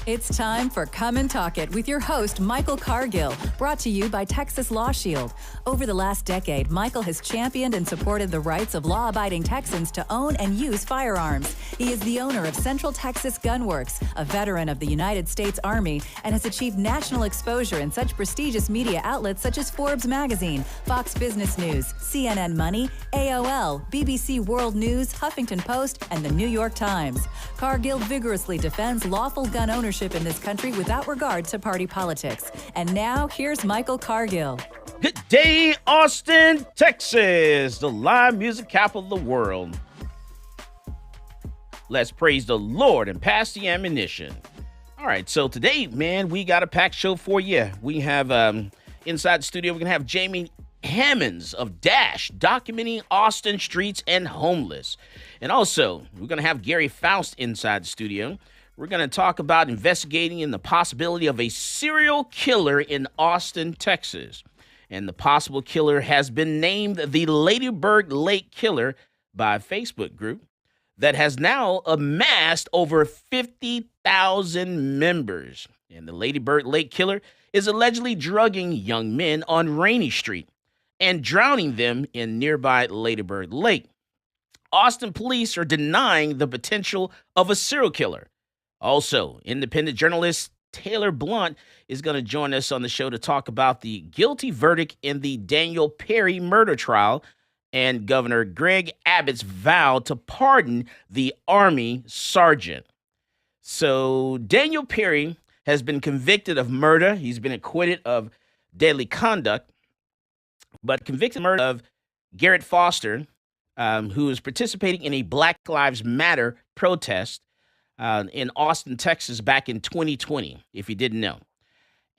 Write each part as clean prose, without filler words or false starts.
It's time for Come and Talk It with your host, Michael Cargill, brought to you by Texas Law Shield. Over the last decade, Michael has championed and supported the rights of law-abiding Texans to own and use firearms. He is the owner of Central Texas Gun Works, a veteran of the United States Army, and has achieved national exposure in such prestigious media outlets such as Forbes Magazine, Fox Business News, CNN Money, AOL, BBC World News, Huffington Post, and the New York Times. Cargill vigorously defends lawful gun ownership in this country without regard to party politics. And now, here's Michael Cargill. Good day, Austin, Texas, the live music capital of the world. Let's praise the Lord and pass the ammunition. All right, so today, man, we got a packed show for you. We have, inside the studio, we're going to have Jamie Hammonds of Dash documenting Austin streets and homeless. And also, we're going to have Gary Faust inside the studio. We're going to talk about investigating in the possibility of a serial killer in Austin, Texas. And the possible killer has been named the Lady Bird Lake Killer by a Facebook group that has now amassed over 50,000 members. And the Lady Bird Lake Killer is allegedly drugging young men on Rainy Street and drowning them in nearby Lady Bird Lake. Austin police are denying the potential of a serial killer. Also, independent journalist Taylor Blount is going to join us on the show to talk about the guilty verdict in the Daniel Perry murder trial and Governor Greg Abbott's vow to pardon the Army sergeant. So, Daniel Perry has been convicted of murder. He's been acquitted of deadly conduct, but convicted of murder of Garrett Foster, who is participating in a Black Lives Matter protest in Austin, Texas, back in 2020, if you didn't know.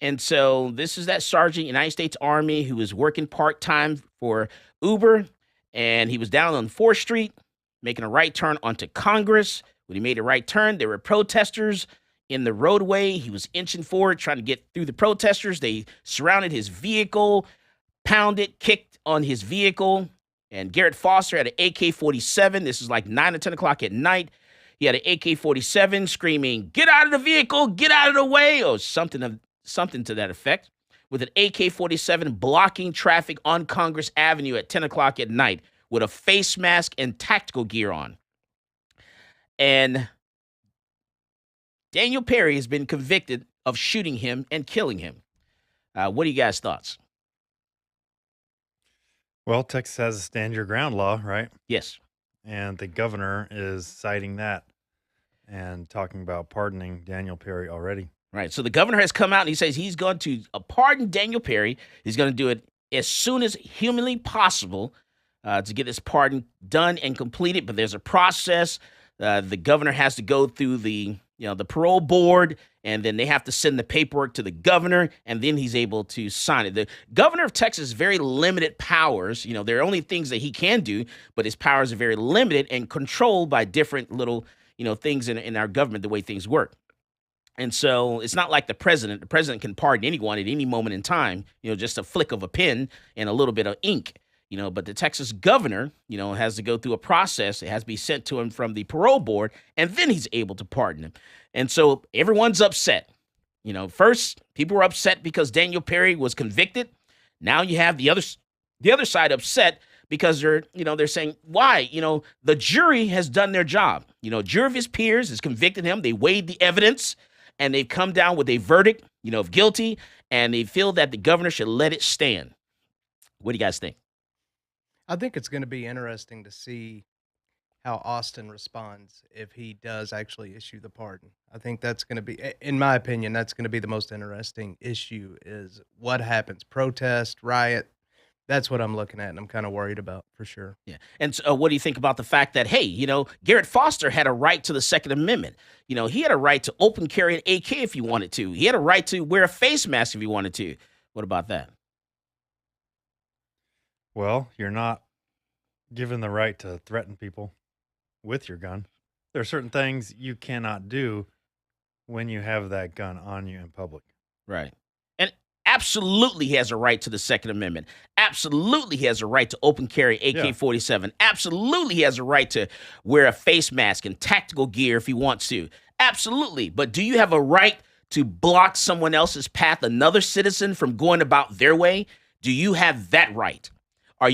And so this is that sergeant, United States Army, who was working part-time for Uber, and he was down on 4th Street, making a right turn onto Congress. When he made a right turn, there were protesters in the roadway. He was inching forward, trying to get through the protesters. They surrounded his vehicle, pounded, kicked on his vehicle, and Garrett Foster had an AK-47. This is like 9 or 10 o'clock at night. He had an AK-47 screaming, "Get out of the vehicle, get out of the way," or something to that effect, with an AK-47 blocking traffic on Congress Avenue at 10 o'clock at night with a face mask and tactical gear on. And Daniel Perry has been convicted of shooting him and killing him. What are you guys' thoughts? Well, Texas has a stand your ground law, right? Yes. And the governor is citing that and talking about pardoning Daniel Perry already. Right. So the governor has come out and he says he's going to pardon Daniel Perry. He's going to do it as soon as humanly possible to get this pardon done and completed. But there's a process. The governor has to go through the parole board, and then they have to send the paperwork to the governor, and then he's able to sign it. The governor of Texas has very limited powers. There are only things that he can do, but his powers are very limited and controlled by different little, things in our government, the way things work. And so it's not like the president. The president can pardon anyone at any moment in time, just a flick of a pen and a little bit of ink. But the Texas governor, has to go through a process. It has to be sent to him from the parole board, and then he's able to pardon him. And so everyone's upset. First, people were upset because Daniel Perry was convicted. Now you have the other side upset because they're saying, why? The jury has done their job. A jury of his peers has convicted him. They weighed the evidence, and they've come down with a verdict, of guilty, and they feel that the governor should let it stand. What do you guys think? I think it's going to be interesting to see how Austin responds if he does actually issue the pardon. I think that's going to be, in my opinion, that's going to be the most interesting issue is what happens. Protest, riot. That's what I'm looking at, and I'm kind of worried about for sure. Yeah. And so what do you think about the fact that, hey, Garrett Foster had a right to the Second Amendment. He had a right to open carry an AK if he wanted to. He had a right to wear a face mask if he wanted to. What about that? Well, you're not given the right to threaten people with your gun. There are certain things you cannot do when you have that gun on you in public. Right. And absolutely he has a right to the Second Amendment. Absolutely he has a right to open carry AK-47. Yeah. Absolutely he has a right to wear a face mask and tactical gear if he wants to. Absolutely. But do you have a right to block someone else's path, another citizen from going about their way? Do you have that right? Are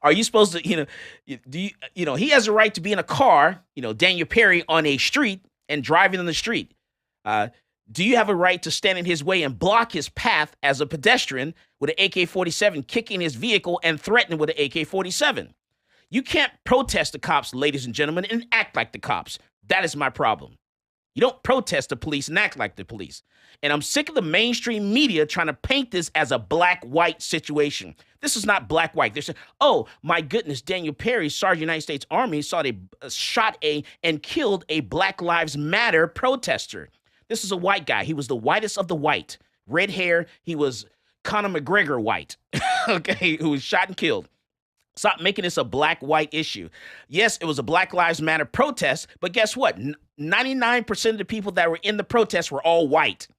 are you supposed to, he has a right to be in a car, Daniel Perry on a street and driving on the street. Do you have a right to stand in his way and block his path as a pedestrian with an AK-47, kicking his vehicle and threatening with an AK-47? You can't protest the cops, ladies and gentlemen, and act like the cops. That is my problem. You don't protest the police and act like the police. And I'm sick of the mainstream media trying to paint this as a black-white situation. This is not black-white. They're saying, oh, my goodness, Daniel Perry, Sergeant United States Army, shot and killed a Black Lives Matter protester. This is a white guy. He was the whitest of the white. Red hair. He was Conor McGregor white, okay, who was shot and killed. Stop making this a black-white issue. Yes, it was a Black Lives Matter protest, but guess what? 99% of the people that were in the protest were all white,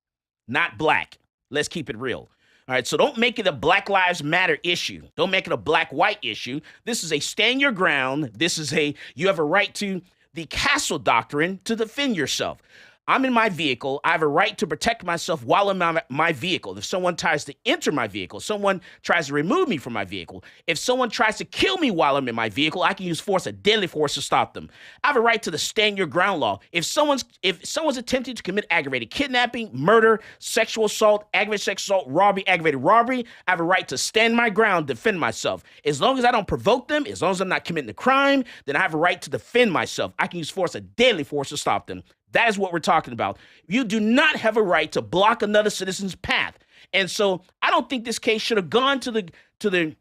not black. Let's keep it real. All right, so don't make it a Black Lives Matter issue. Don't make it a black-white issue. This is a stand your ground. You have a right to the castle doctrine to defend yourself. I'm in my vehicle. I have a right to protect myself while I'm in my vehicle. If someone tries to enter my vehicle, someone tries to remove me from my vehicle, if someone tries to kill me while I'm in my vehicle, I can use force, a deadly force, to stop them. I have a right to the stand your ground law. If someone's attempting to commit aggravated kidnapping, murder, sexual assault, aggravated sexual assault, robbery, aggravated robbery, I have a right to stand my ground, defend myself. As long as I don't provoke them, as long as I'm not committing a crime, then I have a right to defend myself. I can use force, a deadly force, to stop them. That is what we're talking about. You do not have a right to block another citizen's path. And so I don't think this case should have gone to the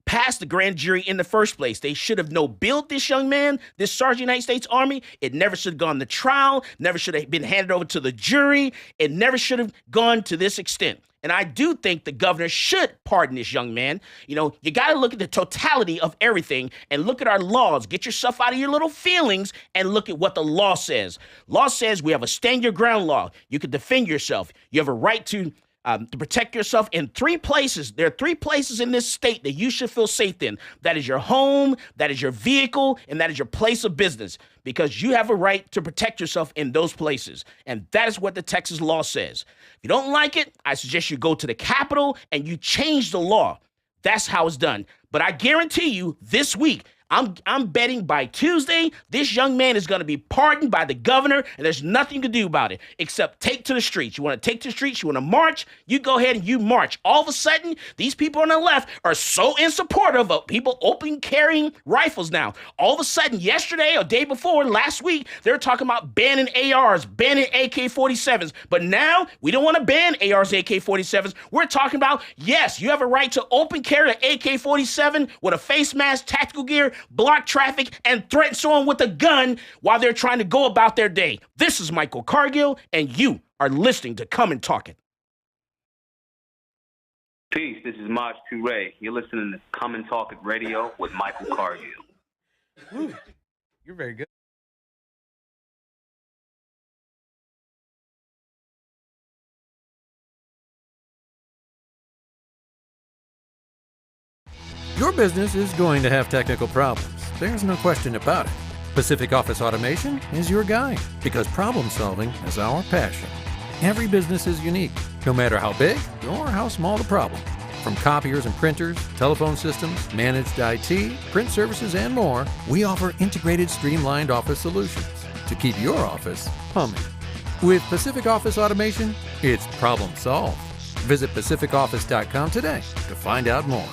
past the grand jury in the first place. They should have no-billed this young man, this Sergeant United States Army. It never should have gone to trial, never should have been handed over to the jury. It never should have gone to this extent. And I do think the governor should pardon this young man. You got to look at the totality of everything and look at our laws. Get yourself out of your little feelings and look at what the law says. Law says we have a stand your ground law. You can defend yourself. You have a right to protect yourself in 3 places. There are 3 places in this state that you should feel safe in. That is your home, that is your vehicle, and that is your place of business, because you have a right to protect yourself in those places. And that is what the Texas law says. If you don't like it, I suggest you go to the Capitol and you change the law. That's how it's done. But I guarantee you this week, I'm betting by Tuesday, this young man is going to be pardoned by the governor, and there's nothing you can do about it except take to the streets. You want to take to the streets, you want to march, you go ahead and you march. All of a sudden, these people on the left are so in support of people open carrying rifles now. All of a sudden, yesterday or day before, last week, they were talking about banning ARs, banning AK-47s. But now, we don't want to ban ARs, AK-47s. We're talking about, yes, you have a right to open carry an AK-47 with a face mask, tactical gear, block traffic, and threaten someone with a gun while they're trying to go about their day. This is Michael Cargill, and you are listening to Come and Talk It. Peace, this is Maj Toure. You're listening to Come and Talk It Radio with Michael Cargill. Ooh, you're very good. Your business is going to have technical problems. There's no question about it. Pacific Office Automation is your guide, because problem solving is our passion. Every business is unique, no matter how big or how small the problem. From copiers and printers, telephone systems, managed IT, print services, and more, we offer integrated, streamlined office solutions to keep your office humming. With Pacific Office Automation, it's problem solved. Visit pacificoffice.com today to find out more.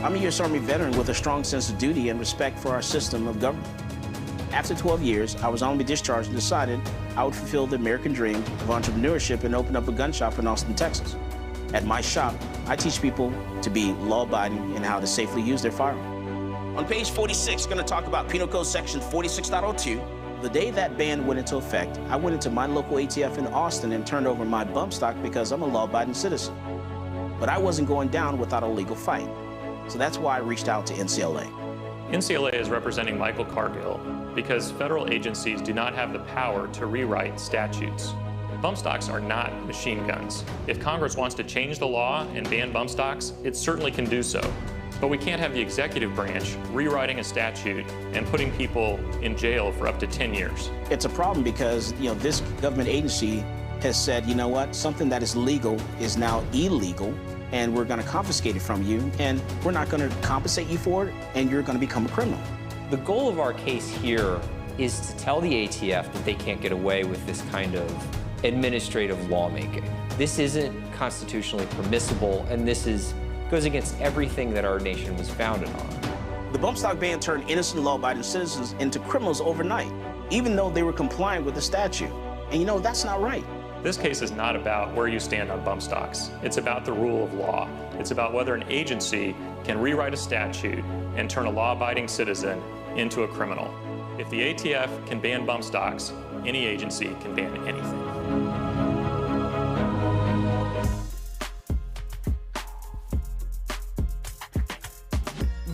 I'm a U.S. Army veteran with a strong sense of duty and respect for our system of government. After 12 years, I was honorably discharged and decided I would fulfill the American dream of entrepreneurship and open up a gun shop in Austin, Texas. At my shop, I teach people to be law-abiding and how to safely use their firearm. On page 46, going to talk about Penal Code Section 46.02. The day that ban went into effect, I went into my local ATF in Austin and turned over my bump stock because I'm a law-abiding citizen. But I wasn't going down without a legal fight. So that's why I reached out to NCLA. NCLA is representing Michael Cargill because federal agencies do not have the power to rewrite statutes. Bump stocks are not machine guns. If Congress wants to change the law and ban bump stocks, it certainly can do so. But we can't have the executive branch rewriting a statute and putting people in jail for up to 10 years. It's a problem because, this government agency has said, you know what, something that is legal is now illegal, and we're going to confiscate it from you, and we're not going to compensate you for it, and you're going to become a criminal. The goal of our case here is to tell the ATF that they can't get away with this kind of administrative lawmaking. This isn't constitutionally permissible, and this goes against everything that our nation was founded on. The bump stock ban turned innocent law-abiding citizens into criminals overnight, even though they were complying with the statute. And that's not right. This case is not about where you stand on bump stocks. It's about the rule of law. It's about whether an agency can rewrite a statute and turn a law-abiding citizen into a criminal. If the ATF can ban bump stocks, any agency can ban anything.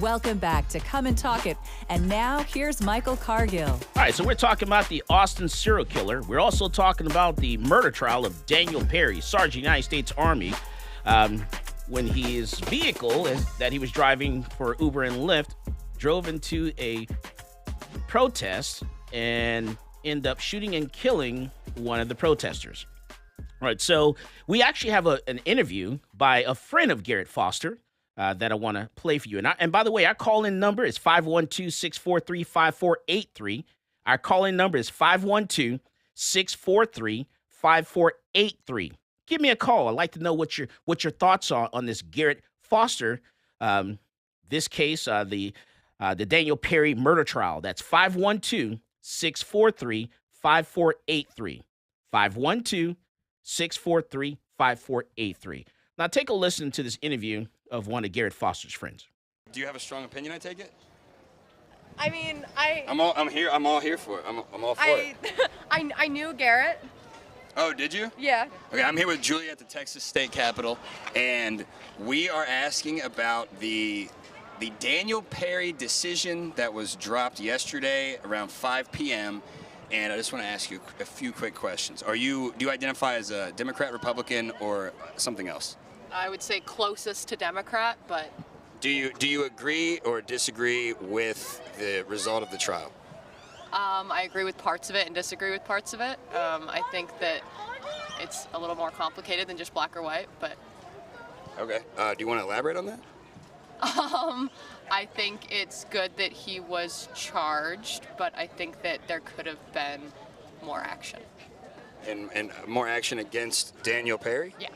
Welcome back to Come and Talk It. And now here's Michael Cargill. All right, so we're talking about the Austin serial killer. We're also talking about the murder trial of Daniel Perry, Sergeant United States Army, when his vehicle that he was driving for Uber and Lyft drove into a protest and ended up shooting and killing one of the protesters. All right, so we actually have an interview by a friend of Garrett Foster that I want to play for you. And by the way, our call-in number is 512-643-5483. Our call-in number is 512-643-5483. Give me a call. I'd like to know what your thoughts are on this Garrett Foster, this case, the Daniel Perry murder trial. That's 512-643-5483. 512-643-5483. Now take a listen to this interview of one of Garrett Foster's friends. Do you have a strong opinion, I take it? I mean, I'm all here for it. I'm all for it. I knew Garrett. Oh, did you? Yeah. Okay, I'm here with Julie at the Texas State Capitol, and we are asking about the Daniel Perry decision that was dropped yesterday around 5 p.m., and I just want to ask you a few quick questions. Do you identify as a Democrat, Republican, or something else? I would say closest to Democrat, but... Do you agree or disagree with the result of the trial? I agree with parts of it and disagree with parts of it. I think that it's a little more complicated than just black or white, but... Okay. Do you want to elaborate on that? I think it's good that he was charged, but I think that there could have been more action. And more action against Daniel Perry? Yeah.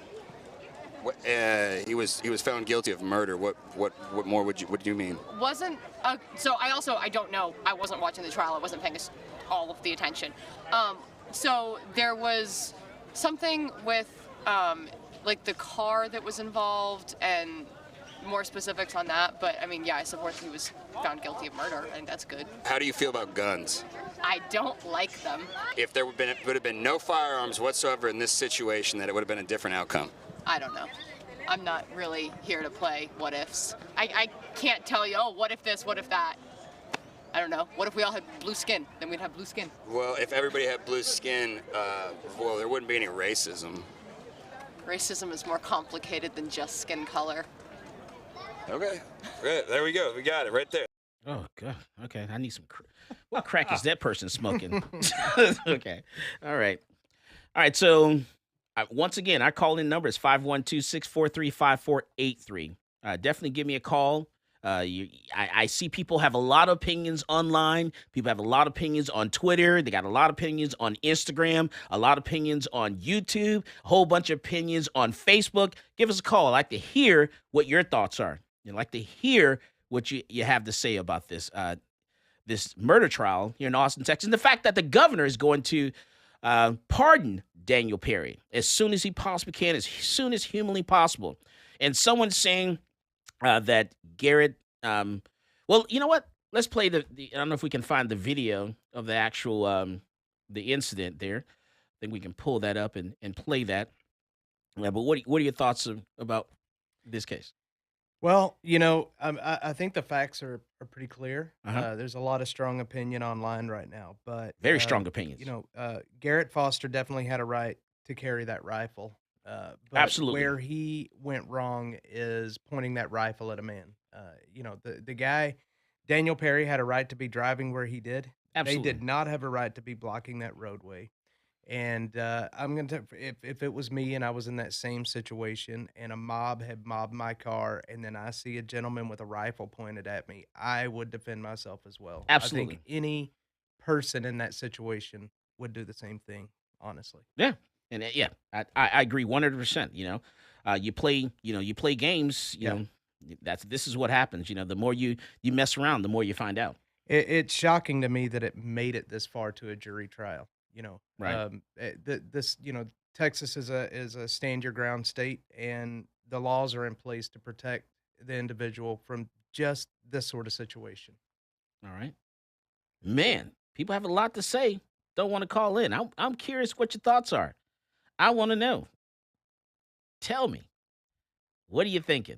He was found guilty of murder. What more would you mean? So I don't know. I wasn't watching the trial. I wasn't paying all of the attention. So there was something with like the car that was involved and more specifics on that. But I mean, yeah, I support he was found guilty of murder. I think that's good. How do you feel about guns? I don't like them. If there would have been no firearms whatsoever in this situation, that it would have been a different outcome. I don't know. I'm not really here to play what ifs. I can't tell you, oh, what if this, what if that? I don't know. What if we all had blue skin? Then we'd have blue skin. Well, if everybody had blue skin, there wouldn't be any racism. Racism is more complicated than just skin color. Okay. Good. There we go. We got it right there. Oh, God. Okay. I need some... What crack is that person smoking? Okay. All right. So... once again, our call-in number is 512-643-5483. Definitely give me a call. I see people have a lot of opinions online. People have a lot of opinions on Twitter. They got a lot of opinions on Instagram, a lot of opinions on YouTube, a whole bunch of opinions on Facebook. Give us a call. I'd like to hear what your thoughts are. You'd like to hear what you have to say about this this murder trial here in Austin, Texas, and the fact that the governor is going to pardon Daniel Perry as soon as he possibly can, as soon as humanly possible. And someone's saying that Garrett. Well, you know what? Let's play the. I don't know if we can find the video of the actual the incident there. I think we can pull that up and play that. Yeah, but what are your thoughts about this case? Well, I think the facts are pretty clear. Uh-huh. There's a lot of strong opinion online right now, but Very strong opinions. Garrett Foster definitely had a right to carry that rifle. But Absolutely. where he went wrong is pointing that rifle at a man. The guy, Daniel Perry, had a right to be driving where he did. Absolutely. They did not have a right to be blocking that roadway. And I'm going to, if it was me and I was in that same situation and a mob had mobbed my car and then I see a gentleman with a rifle pointed at me, I would defend myself as well. Absolutely. I think any person in that situation would do the same thing, honestly. Yeah. And I agree 100%. You play games, you know, this is what happens. The more you mess around, the more you find out. It's shocking to me that it made it this far to a jury trial. Right. Texas is a stand your ground state, and the laws are in place to protect the individual from just this sort of situation. All right. Man, people have a lot to say. Don't want to call in. I'm curious what your thoughts are. I want to know. Tell me. What are you thinking?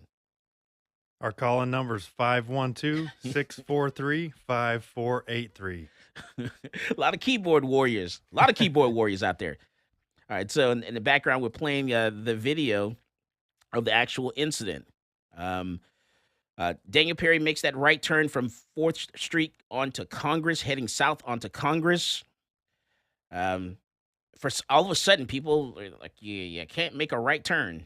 Our call-in number is 512-643-5483. A lot of keyboard warriors. Out there. All right, so in the background, we're playing the video of the actual incident. Daniel Perry makes that right turn from 4th Street onto Congress, heading south onto Congress. For all of a sudden, people are like, you can't make a right turn.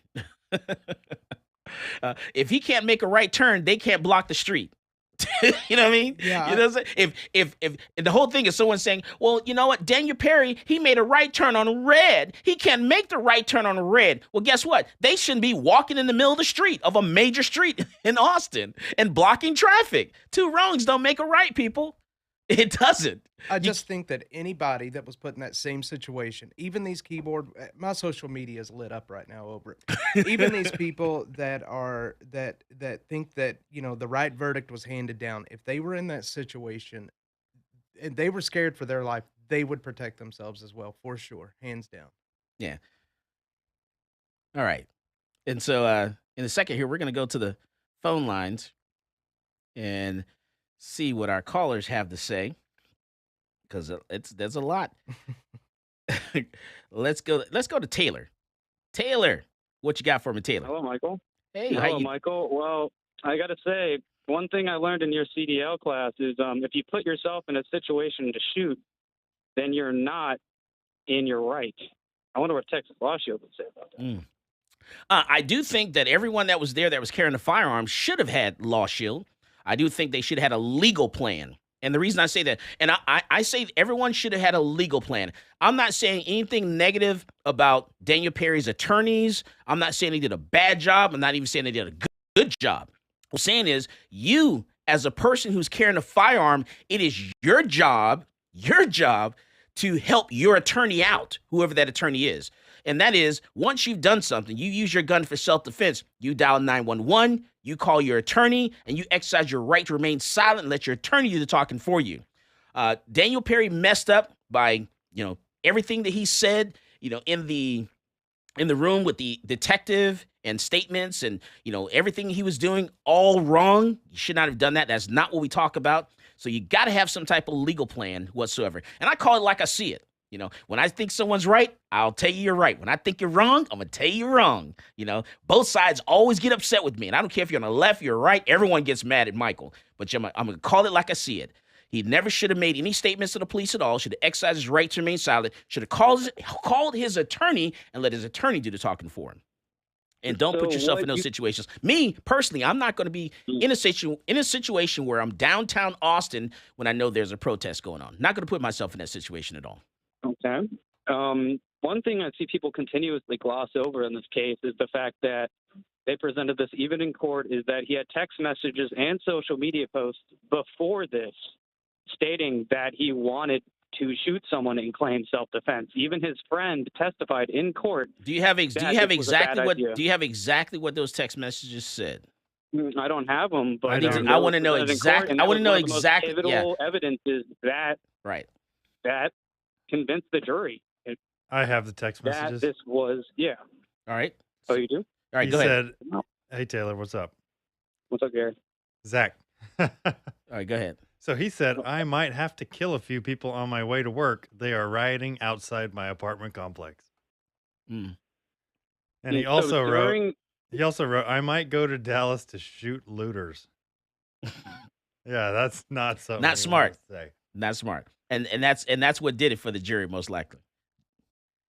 If he can't make a right turn, they can't block the street. You know what I mean? Yeah. You know what I'm saying? If the whole thing is someone saying, well, you know what? Daniel Perry, he made a right turn on red. He can't make the right turn on red. Well, guess what? They shouldn't be walking in the middle of the street, of a major street in Austin, and blocking traffic. 2 wrongs don't make a right, people. It doesn't. I just think that anybody that was put in that same situation, even these my social media is lit up right now over it. Even these people that think that, the right verdict was handed down, if they were in that situation and they were scared for their life, they would protect themselves as well, for sure, hands down. Yeah. All right. And so in a second here, we're going to go to the phone lines and see what our callers have to say, because there's a lot. Let's go to Taylor. Taylor, what you got for me, Taylor? Hello, Michael. Hey, hello, Michael. Well, I got to say, one thing I learned in your CDL class is if you put yourself in a situation to shoot, then you're not in your right. I wonder what Texas Law Shield would say about that. I do think that everyone that was there that was carrying a firearm should have had Law Shield. I do think they should have had a legal plan. And the reason I say that, and I say everyone should have had a legal plan. I'm not saying anything negative about Daniel Perry's attorneys. I'm not saying they did a bad job. I'm not even saying they did a good job. What I'm saying is, you, as a person who's carrying a firearm, it is your job to help your attorney out, whoever that attorney is. And that is, once you've done something, you use your gun for self-defense, you dial 911, you call your attorney, and you exercise your right to remain silent and let your attorney do the talking for you. Daniel Perry messed up by, everything that he said, in the room with the detective and statements and, everything he was doing, all wrong. You should not have done that. That's not what we talk about. So you got to have some type of legal plan whatsoever. And I call it like I see it. When I think someone's right, I'll tell you you're right. When I think you're wrong, I'm going to tell you you're wrong. Both sides always get upset with me. And I don't care if you're on the left, you're right. Everyone gets mad at Michael. But I'm going to call it like I see it. He never should have made any statements to the police at all. Should have exercised his right to remain silent. Should have called his attorney and let his attorney do the talking for him. And don't put yourself in those situations. Me, personally, I'm not going to be in a situation where I'm downtown Austin when I know there's a protest going on. Not going to put myself in that situation at all. Okay. One thing I see people continuously gloss over in this case is the fact that they presented this even in court, is that he had text messages and social media posts before this stating that he wanted to shoot someone and claim self-defense. Even his friend testified in court. Do you have exactly what those text messages said? I don't have them, but I want to know exactly. I want to know exactly. Pivotal evidence is that that convinced the jury. I have the text messages. This was All right. Oh, you do? All right, he go ahead. Said, "Hey Taylor, what's up?" What's up, Gary? Zach. All right, go ahead. So he said, "I might have to kill a few people on my way to work. They are rioting outside my apartment complex." Mm. And he also wrote, "I might go to Dallas to shoot looters." Yeah, that's not something. Not smart. To say. Not smart. And that's what did it for the jury, most likely.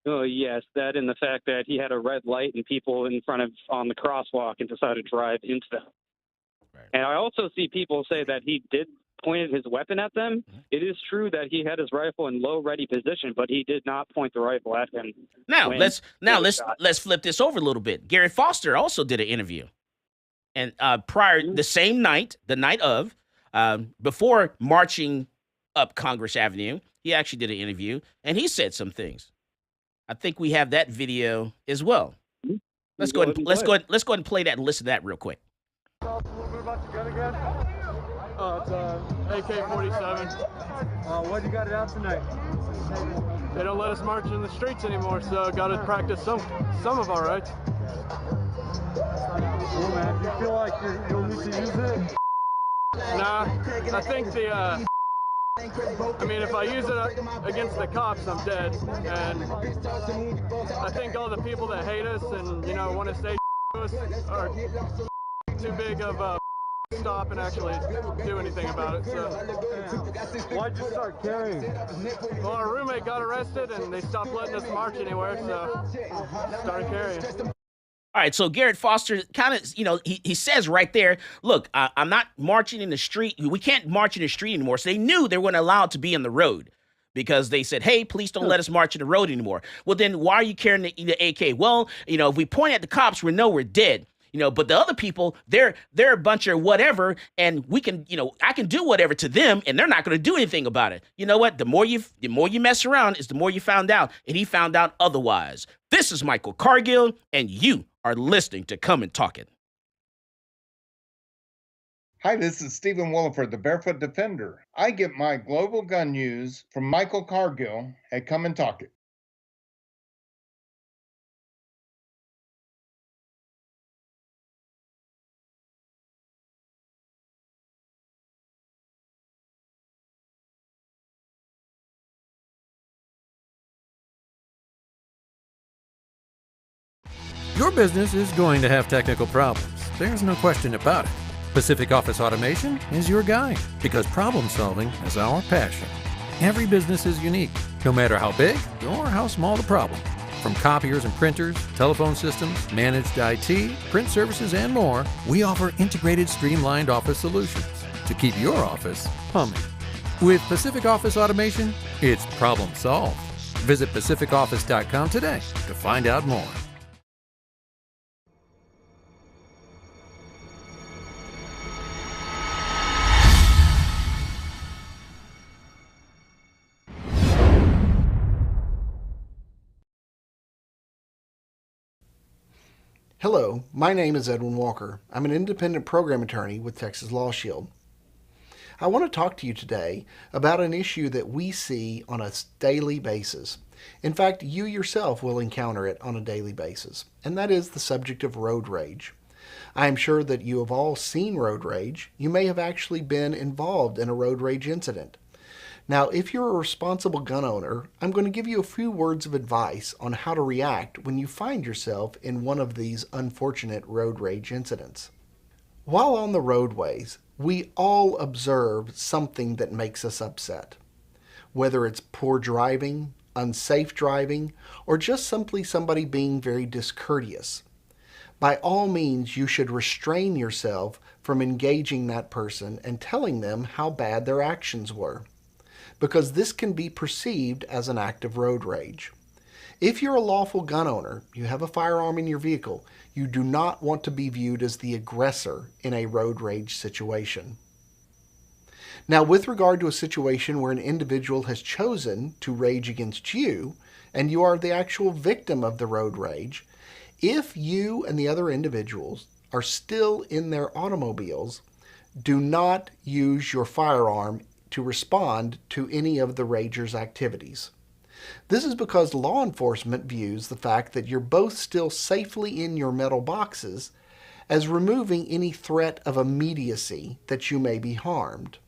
Oh yes, that and the fact that he had a red light and people in front of on the crosswalk and decided to drive into them. Right. And I also see people say that he did pointed his weapon at them. Mm-hmm. It is true that he had his rifle in low ready position, but he did not point the rifle at him. Now let's flip this over a little bit. Gary Foster also did an interview, and the same night, the night of, before marching up Congress Avenue, he actually did an interview, and he said some things. I think we have that video as well. Mm-hmm. Let's go ahead and play that and listen to that real quick. Tell us a little bit about your gun again. It's AK-47. What you got it out tonight? They don't let us march in the streets anymore, so got to practice some of our rights. Well, man, do you feel like you'll need to use it? Nah, I think if I use it against the cops, I'm dead. And I think all the people that hate us and, want to say to us are too big of a stop and actually do anything about it. So why'd you start carrying? Well, our roommate got arrested and they stopped letting us march anywhere, so started carrying. All right, so Garrett Foster kind of, he says right there, look, I'm not marching in the street. We can't march in the street anymore. So they knew they weren't allowed to be in the road because they said, hey, please don't let us march in the road anymore. Well, then why are you carrying the AK? Well, if we point at the cops, we know we're dead. But the other people, they're a bunch of whatever, and we can, I can do whatever to them, and they're not going to do anything about it. You know what? The more you mess around is the more you found out, and he found out otherwise. This is Michael Cargill, and you are listening to Come and Talk It. Hi, this is Stephen Williford, the Barefoot Defender. I get my global gun news from Michael Cargill at Come and Talk It. Your business is going to have technical problems. There's no question about it. Pacific Office Automation is your guide because problem solving is our passion. Every business is unique, no matter how big or how small the problem. From copiers and printers, telephone systems, managed IT, print services, and more, we offer integrated, streamlined office solutions to keep your office humming. With Pacific Office Automation, it's problem solved. Visit pacificoffice.com today to find out more. Hello, my name is Edwin Walker. I'm an independent program attorney with Texas Law Shield. I want to talk to you today about an issue that we see on a daily basis. In fact, you yourself will encounter it on a daily basis, and that is the subject of road rage. I am sure that you have all seen road rage. You may have actually been involved in a road rage incident. Now, if you're a responsible gun owner, I'm going to give you a few words of advice on how to react when you find yourself in one of these unfortunate road rage incidents. While on the roadways, we all observe something that makes us upset. Whether it's poor driving, unsafe driving, or just simply somebody being very discourteous. By all means, you should restrain yourself from engaging that person and telling them how bad their actions were, because this can be perceived as an act of road rage. If you're a lawful gun owner, you have a firearm in your vehicle, you do not want to be viewed as the aggressor in a road rage situation. Now, with regard to a situation where an individual has chosen to rage against you, and you are the actual victim of the road rage, if you and the other individuals are still in their automobiles, do not use your firearm to respond to any of the rager's activities. This is because law enforcement views the fact that you're both still safely in your metal boxes as removing any threat of immediacy that you may be harmed.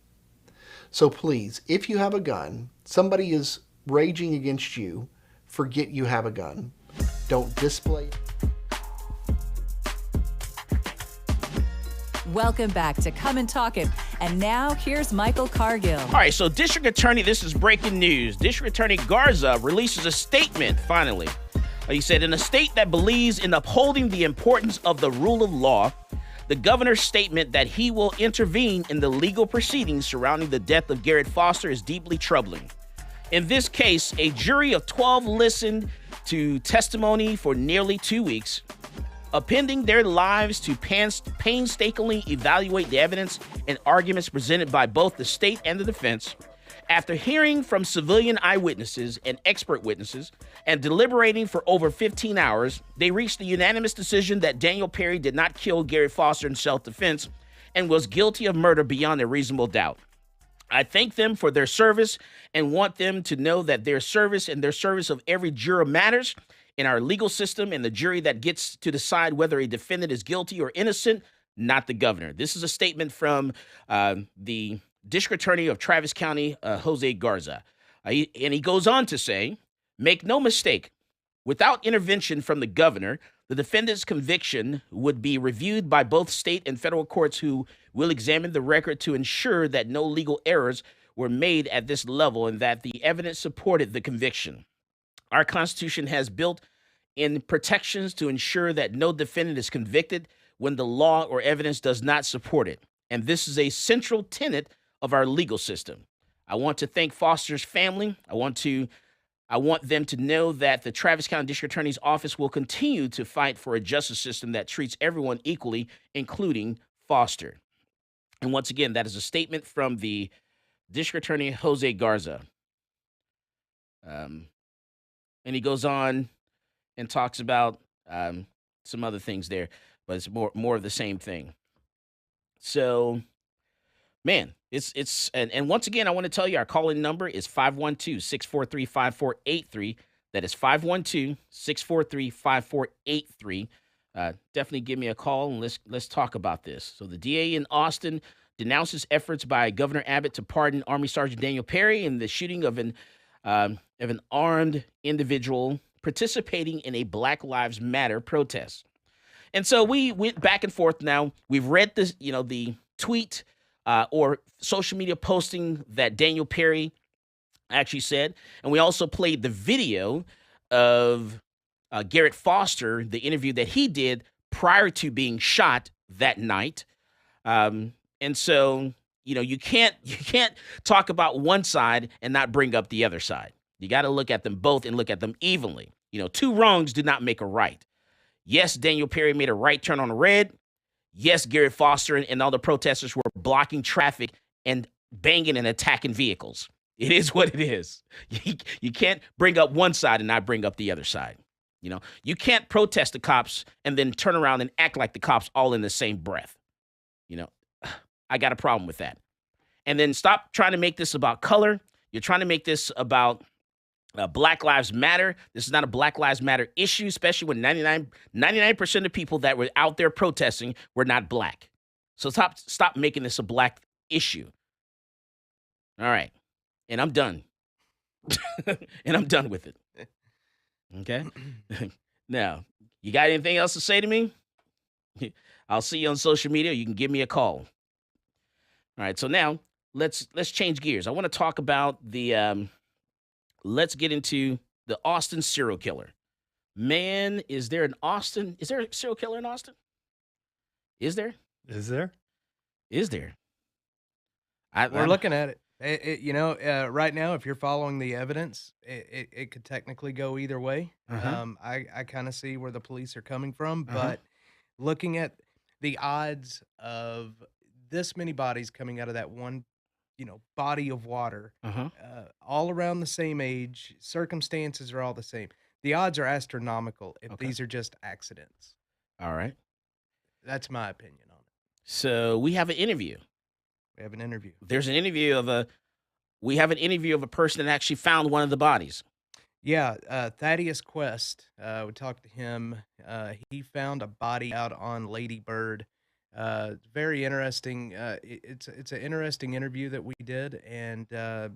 So please, if you have a gun, somebody is raging against you, forget you have a gun. Don't display it. Welcome back to Come and Talk It. And now here's Michael Cargill. All right, so District Attorney, this is breaking news. District Attorney Garza releases a statement, finally. He said, in a state that believes in upholding the importance of the rule of law, the governor's statement that he will intervene in the legal proceedings surrounding the death of Garrett Foster is deeply troubling. In this case, a jury of 12 listened to testimony for nearly 2 weeks, appending their lives to painstakingly evaluate the evidence and arguments presented by both the state and the defense. After hearing from civilian eyewitnesses and expert witnesses and deliberating for over 15 hours, they reached the unanimous decision that Daniel Perry did not kill Garrett Foster in self-defense and was guilty of murder beyond a reasonable doubt. I thank them for their service and want them to know that their service and their service of every juror matters in our legal system, and the jury that gets to decide whether a defendant is guilty or innocent, not the governor. This is a statement from the District Attorney of Travis County, Jose Garza. And he goes on to say, make no mistake, without intervention from the governor, the defendant's conviction would be reviewed by both state and federal courts who will examine the record to ensure that no legal errors were made at this level and that the evidence supported the conviction. Our Constitution has built in protections to ensure that no defendant is convicted when the law or evidence does not support it. And this is a central tenet of our legal system. I want to thank Foster's family. I want them to know that the Travis County District Attorney's Office will continue to fight for a justice system that treats everyone equally, including Foster. And once again, that is a statement from the District Attorney Jose Garza. And he goes on and talks about some other things there, but it's more of the same thing. So, man, and once again, I want to tell you our call-in number is 512-643-5483. That is 512-643-5483. Definitely give me a call and let's talk about this. So the DA in Austin denounces efforts by Governor Abbott to pardon Army Sergeant Daniel Perry in the shooting of an armed individual participating in a Black Lives Matter protest. And so we went back and forth. Now we've read this, the tweet or social media posting that Daniel Perry actually said, and we also played the video of Garrett Foster, the interview that he did prior to being shot that night. And so, you can't talk about one side and not bring up the other side. You got to look at them both and look at them evenly. Two wrongs do not make a right. Yes, Daniel Perry made a right turn on red. Yes, Garrett Foster and all the protesters were blocking traffic and banging and attacking vehicles. It is what it is. You can't bring up one side and not bring up the other side. You can't protest the cops and then turn around and act like the cops all in the same breath. I got a problem with that. And then stop trying to make this about color. You're trying to make this about Black Lives Matter. This is not a Black Lives Matter issue, especially when 99% of people that were out there protesting were not black. So stop making this a black issue. All right. And I'm done. And I'm done with it. Okay? Now, you got anything else to say to me? I'll see you on social media. You can give me a call. All right, so now let's change gears. I want to talk about let's get into the Austin serial killer. Man, is there a serial killer in Austin? Is there? Is there? Is there? We're looking at it. Right now, if you're following the evidence, it could technically go either way. I kind of see where the police are coming from, but looking at the odds of this many bodies coming out of that one, body of water, all around the same age, circumstances are all the same. The odds are astronomical if these are just accidents. All right. That's my opinion on it. So we have an interview. We have an interview. There's an interview of a person that actually found one of the bodies. Yeah, Thaddeus Quest. We talked to him. He found a body out on Lady Bird. Very interesting. It's an interesting interview that we did, and the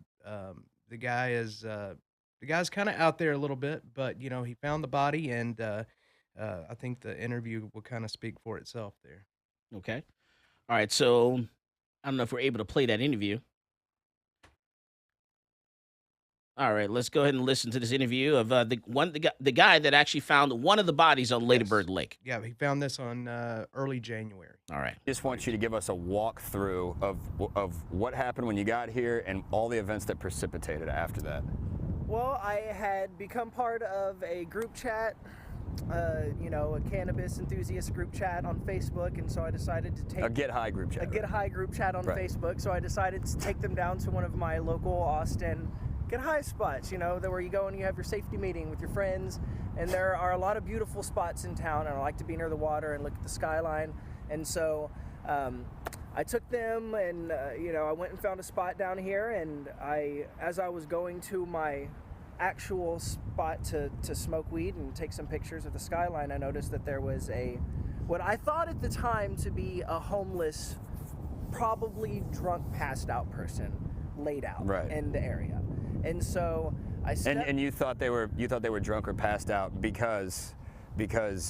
guy's kind of out there a little bit, but he found the body, and I think the interview will kind of speak for itself there. Okay. All right. So I don't know if we're able to play that interview. All right, let's go ahead and listen to this interview of the guy that actually found one of the bodies on Lady Bird Lake. Yeah, he found this on early January. All right. Just want you to give us a walkthrough of what happened when you got here and all the events that precipitated after that. Well, I had become part of a group chat, a cannabis enthusiast group chat on Facebook, and so I decided to take a Get High group chat. Get High group chat on Right. Facebook. So I decided to take them down to one of my local Austin Get High spots, where you go and you have your safety meeting with your friends, and there are a lot of beautiful spots in town, and I like to be near the water and look at the skyline. And so I took them, and I went and found a spot down here, and as I was going to my actual spot to smoke weed and take some pictures of the skyline, I noticed that there was what I thought at the time to be a homeless, probably drunk, passed out person laid out in the area. And so I stepped, and you thought they were drunk or passed out because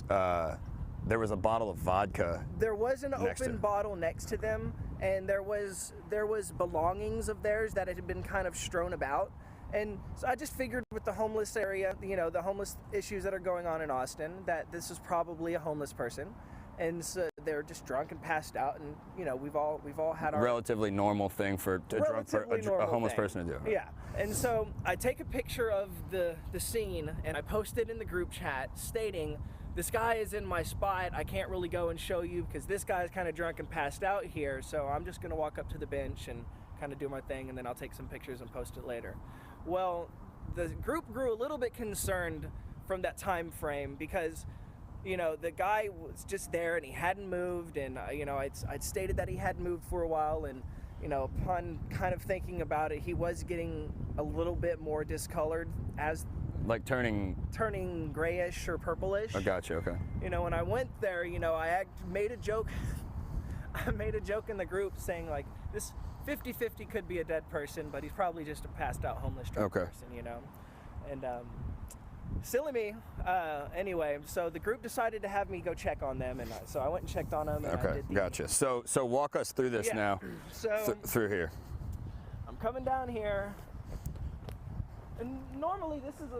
there was a bottle of vodka. There was an open bottle next to them, and there was belongings of theirs that had been kind of strewn about. And so I just figured with the homeless area, the homeless issues that are going on in Austin, that this is probably a homeless person. And so they're just drunk and passed out, and we've all had our relatively normal thing for a homeless person to do. Yeah, and so I take a picture of the scene and I post it in the group chat, stating, "This guy is in my spot. I can't really go and show you because this guy's kind of drunk and passed out here. So I'm just gonna walk up to the bench and kind of do my thing, and then I'll take some pictures and post it later." Well, the group grew a little bit concerned from that time frame because the guy was just there and he hadn't moved, and I'd stated that he hadn't moved for a while, and upon kind of thinking about it, he was getting a little bit more discolored, as like turning grayish or purplish. I gotcha. Okay. When I went there, I made a joke. I made a joke in the group saying, like, this 50-50 could be a dead person, but he's probably just a passed out homeless drunk person, and silly me. Anyway, so the group decided to have me go check on them, and so I went and checked on them. And I did Gotcha. So walk us through this now. So through here. I'm coming down here, and normally this is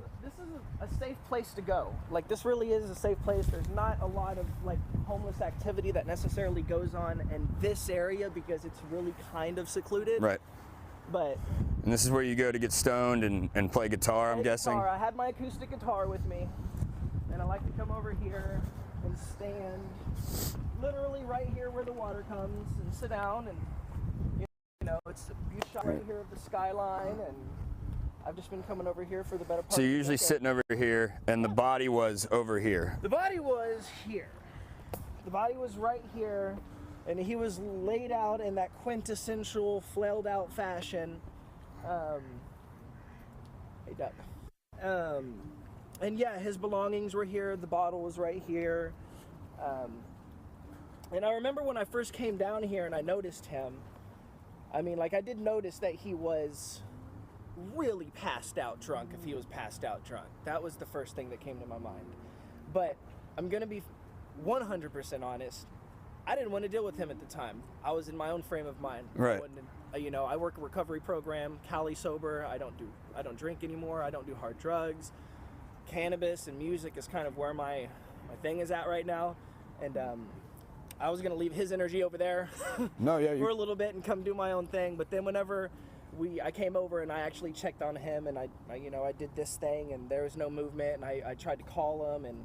a safe place to go. Like, this really is a safe place. There's not a lot of like homeless activity that necessarily goes on in this area because it's really kind of secluded. Right. But and this is where you go to get stoned and play guitar, I'm guessing? I had my acoustic guitar with me, and I like to come over here and stand literally right here where the water comes and sit down, and it's a beautiful shot right here of the skyline, and I've just been coming over here for the better part. So you're usually sitting over here, and the body was over here. The body was here. The body was right here. And he was laid out in that quintessential flailed out fashion. Hey, Doug. And yeah, his belongings were here. The bottle was right here. And I remember when I first came down here and I noticed him, I did notice that he was really passed out drunk, if he was passed out drunk. That was the first thing that came to my mind. But I'm going to be 100% honest. I didn't want to deal with him at the time. I was in my own frame of mind. Right. I work a recovery program, Cali sober. I don't drink anymore. I don't do hard drugs. Cannabis and music is kind of where my thing is at right now. And I was gonna leave his energy over there for a little bit and come do my own thing. But then whenever I came over and I actually checked on him, and I did this thing, and there was no movement, and I tried to call him, and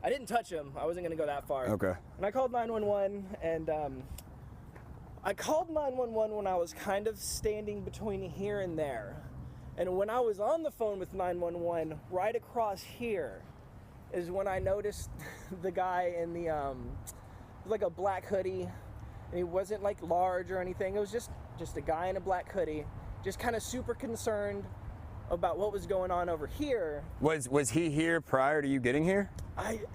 I didn't touch him. I wasn't going to go that far. Okay. And I called 911, and I called 911 when I was kind of standing between here and there. And when I was on the phone with 911, right across here is when I noticed the guy in the, like a black hoodie, and he wasn't like large or anything. It was just a guy in a black hoodie, just kind of super concerned about what was going on over here. Was he here prior to you getting here?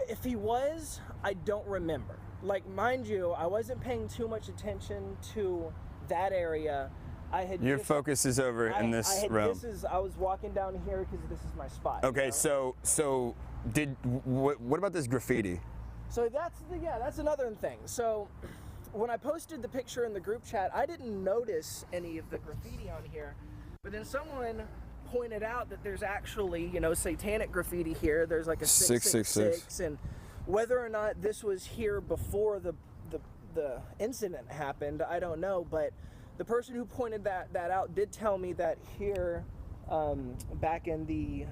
If he was, I don't remember. Like, mind you, I wasn't paying too much attention to that area. Your focus is over in this realm. I was walking down here because this is my spot. Okay, so what about this graffiti? So that's another thing. So when I posted the picture in the group chat, I didn't notice any of the graffiti on here, but then someone pointed out that there's actually, satanic graffiti here. There's like a 666, and whether or not this was here before the incident happened, I don't know, but the person who pointed that out did tell me that here, back in the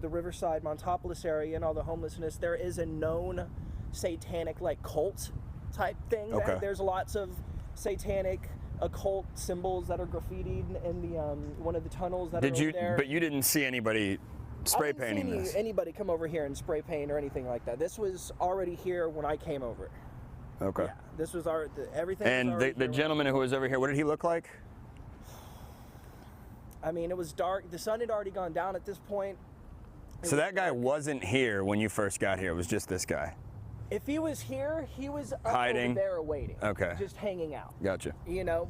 Riverside, Montopolis area and all the homelessness, there is a known satanic like cult type thing. Okay. There's lots of satanic occult symbols that are graffitied in the one of the tunnels that are over there. But you didn't see anybody spray painting this? Anybody come over here and spray paint or anything like that. This was already here when I came over. Okay. Yeah, this was everything. And the gentleman who was over here, what did he look like? I mean, it was dark. The sun had already gone down at this point. So that guy wasn't here when you first got here. It was just this guy. If he was here, he was up hiding over there waiting. Okay. Just hanging out. Gotcha.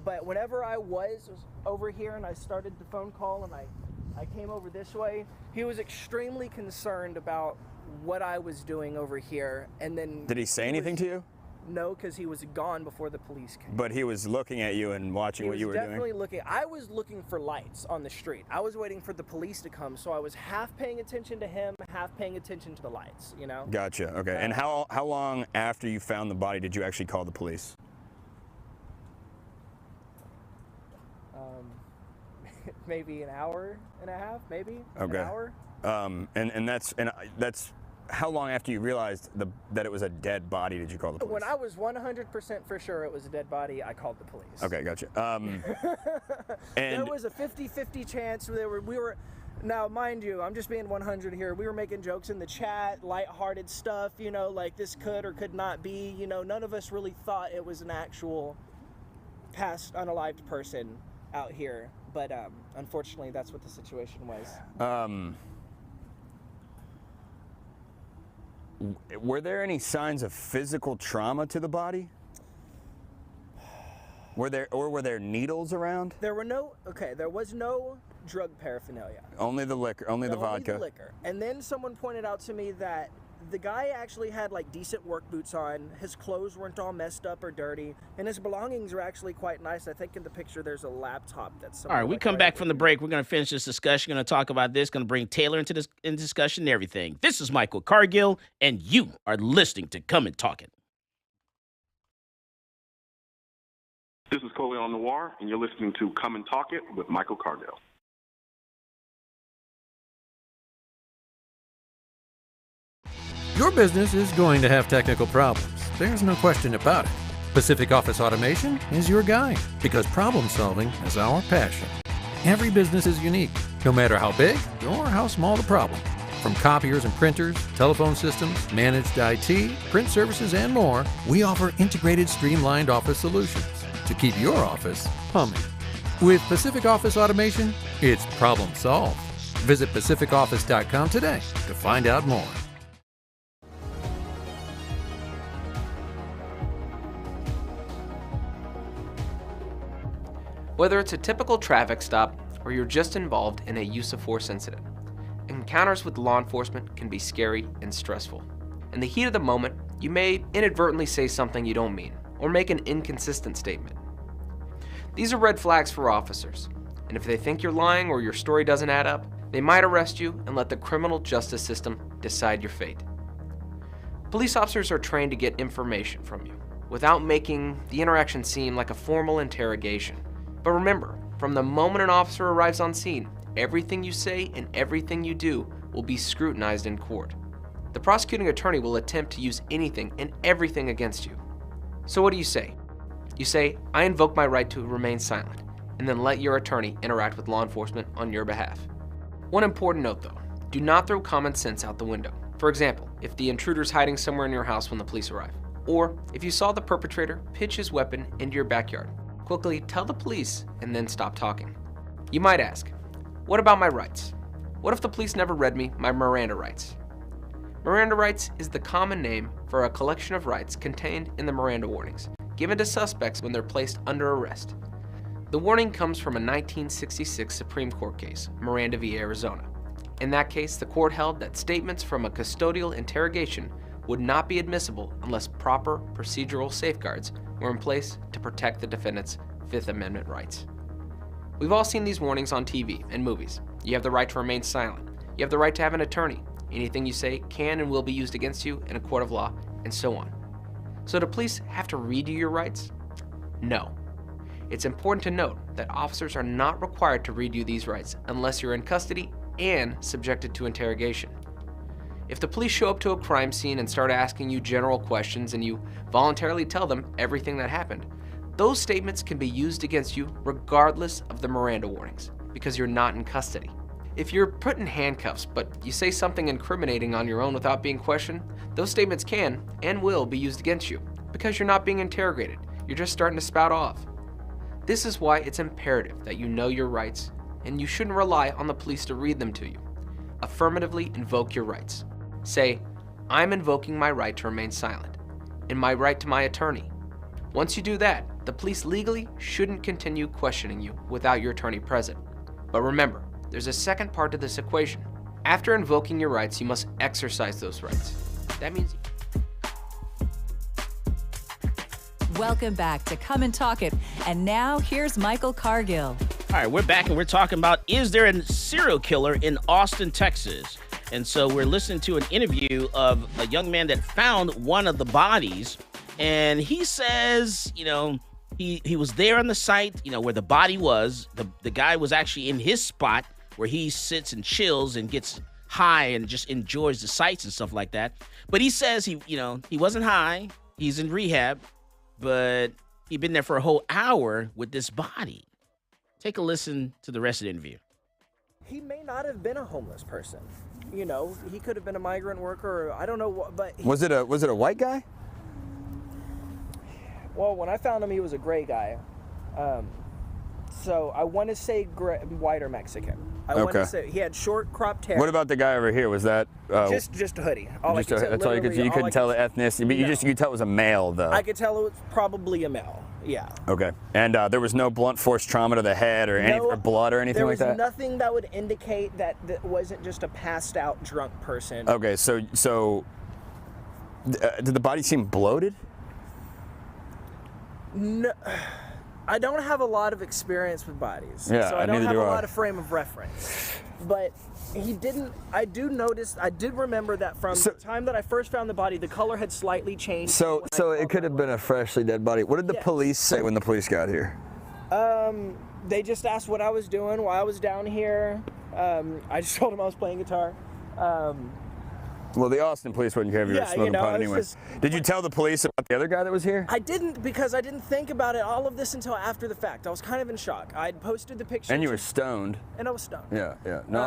But whenever I was over here and I started the phone call and I came over this way, he was extremely concerned about what I was doing over here. And then did he say anything to you? No, because he was gone before the police came. But he was looking at you and watching what you were doing? He was definitely looking. I was looking for lights on the street. I was waiting for the police to come, so I was half paying attention to him, half paying attention to the lights, Gotcha, okay. And how long after you found the body did you actually call the police? Maybe an hour and a half, maybe okay. An hour. And that's how long after you realized that it was a dead body did you call the police? When I was 100% for sure it was a dead body, I called the police. Okay, gotcha. There was a 50-50 chance. We were. Now, mind you, I'm just being 100 here. We were making jokes in the chat, lighthearted stuff, like this could or could not be. None of us really thought it was an actual past unalived person out here. But unfortunately, that's what the situation was. Were there any signs of physical trauma to the body? Were there needles around? There was no drug paraphernalia. Only the liquor, only the vodka. Only the liquor. And then someone pointed out to me that the guy actually had like decent work boots on. His clothes weren't all messed up or dirty, and his belongings were actually quite nice. I think in the picture there's a laptop that's. All right, we come back from the break. We're going to finish this discussion. Going to talk about this. Going to bring Taylor into discussion and everything. This is Michael Cargill, and you are listening to Come and Talk It. This is Coley on Noir, and you're listening to Come and Talk It with Michael Cargill. Your business is going to have technical problems. There's no question about it. Pacific Office Automation is your guide because problem solving is our passion. Every business is unique, no matter how big or how small the problem. From copiers and printers, telephone systems, managed IT, print services, and more, we offer integrated, streamlined office solutions to keep your office humming. With Pacific Office Automation, it's problem solved. Visit pacificoffice.com today to find out more. Whether it's a typical traffic stop or you're just involved in a use of force incident, encounters with law enforcement can be scary and stressful. In the heat of the moment, you may inadvertently say something you don't mean or make an inconsistent statement. These are red flags for officers, and if they think you're lying or your story doesn't add up, they might arrest you and let the criminal justice system decide your fate. Police officers are trained to get information from you without making the interaction seem like a formal interrogation. But remember, From the moment an officer arrives on scene, everything you say and everything you do will be scrutinized in court. The prosecuting attorney will attempt to use anything and everything against you. So what do you say? You say, I invoke my right to remain silent, and then let your attorney interact with law enforcement on your behalf. One important note though, do not throw common sense out the window. For example, if the intruder's hiding somewhere in your house when the police arrive, or if you saw the perpetrator pitch his weapon into your backyard, quickly tell the police and then stop talking. You might ask, what about my rights? What if the police never read me my Miranda rights? Miranda rights is the common name for a collection of rights contained in the Miranda warnings, given to suspects when they're placed under arrest. The warning comes from a 1966 Supreme Court case, Miranda v. Arizona. In that case, the court held that statements from a custodial interrogation would not be admissible unless proper procedural safeguards were in place to protect the defendant's Fifth Amendment rights. We've all seen these warnings on TV and movies. You have the right to remain silent. You have the right to have an attorney. Anything you say can and will be used against you in a court of law, and so on. So do police have to read you your rights? No. It's important to note that officers are not required to read you these rights unless you're in custody and subjected to interrogation. If the police show up to a crime scene and start asking you general questions and you voluntarily tell them everything that happened, those statements can be used against you regardless of the Miranda warnings because you're not in custody. If you're put in handcuffs but you say something incriminating on your own without being questioned, those statements can and will be used against you because you're not being interrogated. You're just starting to spout off. This is why it's imperative that you know your rights and you shouldn't rely on the police to read them to you. Affirmatively invoke your rights. Say, I'm invoking my right to remain silent and my right to my attorney. Once you do that, the police legally shouldn't continue questioning you without your attorney present. But remember, there's a second part to this equation. After invoking your rights, you must exercise those rights. That means... Welcome back to Come and Talk It. And now here's Michael Cargill. All right, we're back and we're talking about, is there a serial killer in Austin, Texas? And so we're listening to an interview of a young man that found one of the bodies. And he says, he was there on the site, where the body was. The guy was actually in his spot where he sits and chills and gets high and just enjoys the sights and stuff like that. But he says he wasn't high. He's in rehab, but he'd been there for a whole hour with this body. Take a listen to the rest of the interview. He may not have been a homeless person. He could have been a migrant worker. Or I don't know what, but Was it a white guy? Well, when I found him, he was a gray guy. So I want to say white or Mexican. I want to say he had short cropped hair. What about the guy over here? Was that just a hoodie? That's all you could see. You couldn't tell the ethnicity, but you could tell it was a male, though. I could tell it was probably a male. Yeah. Okay. And there was no blunt force trauma to the head or any or blood or anything like that. There was nothing that would indicate that wasn't just a passed out drunk person. Okay. So did the body seem bloated? No. I don't have a lot of experience with bodies, yeah, so I don't have a lot of frame of reference. But he didn't. I did remember that from the time that I first found the body, the color had slightly changed. So it could have been a freshly dead body. What did the police say when the police got here? They just asked what I was doing while I was down here. I just told them I was playing guitar. Well, the Austin police wouldn't care if you were smoking pot anyway. Did you tell the police about the other guy that was here? I didn't, because I didn't think about all of this until after the fact. I was kind of in shock. I'd posted the pictures. And you were stoned. And I was stoned. Yeah. No,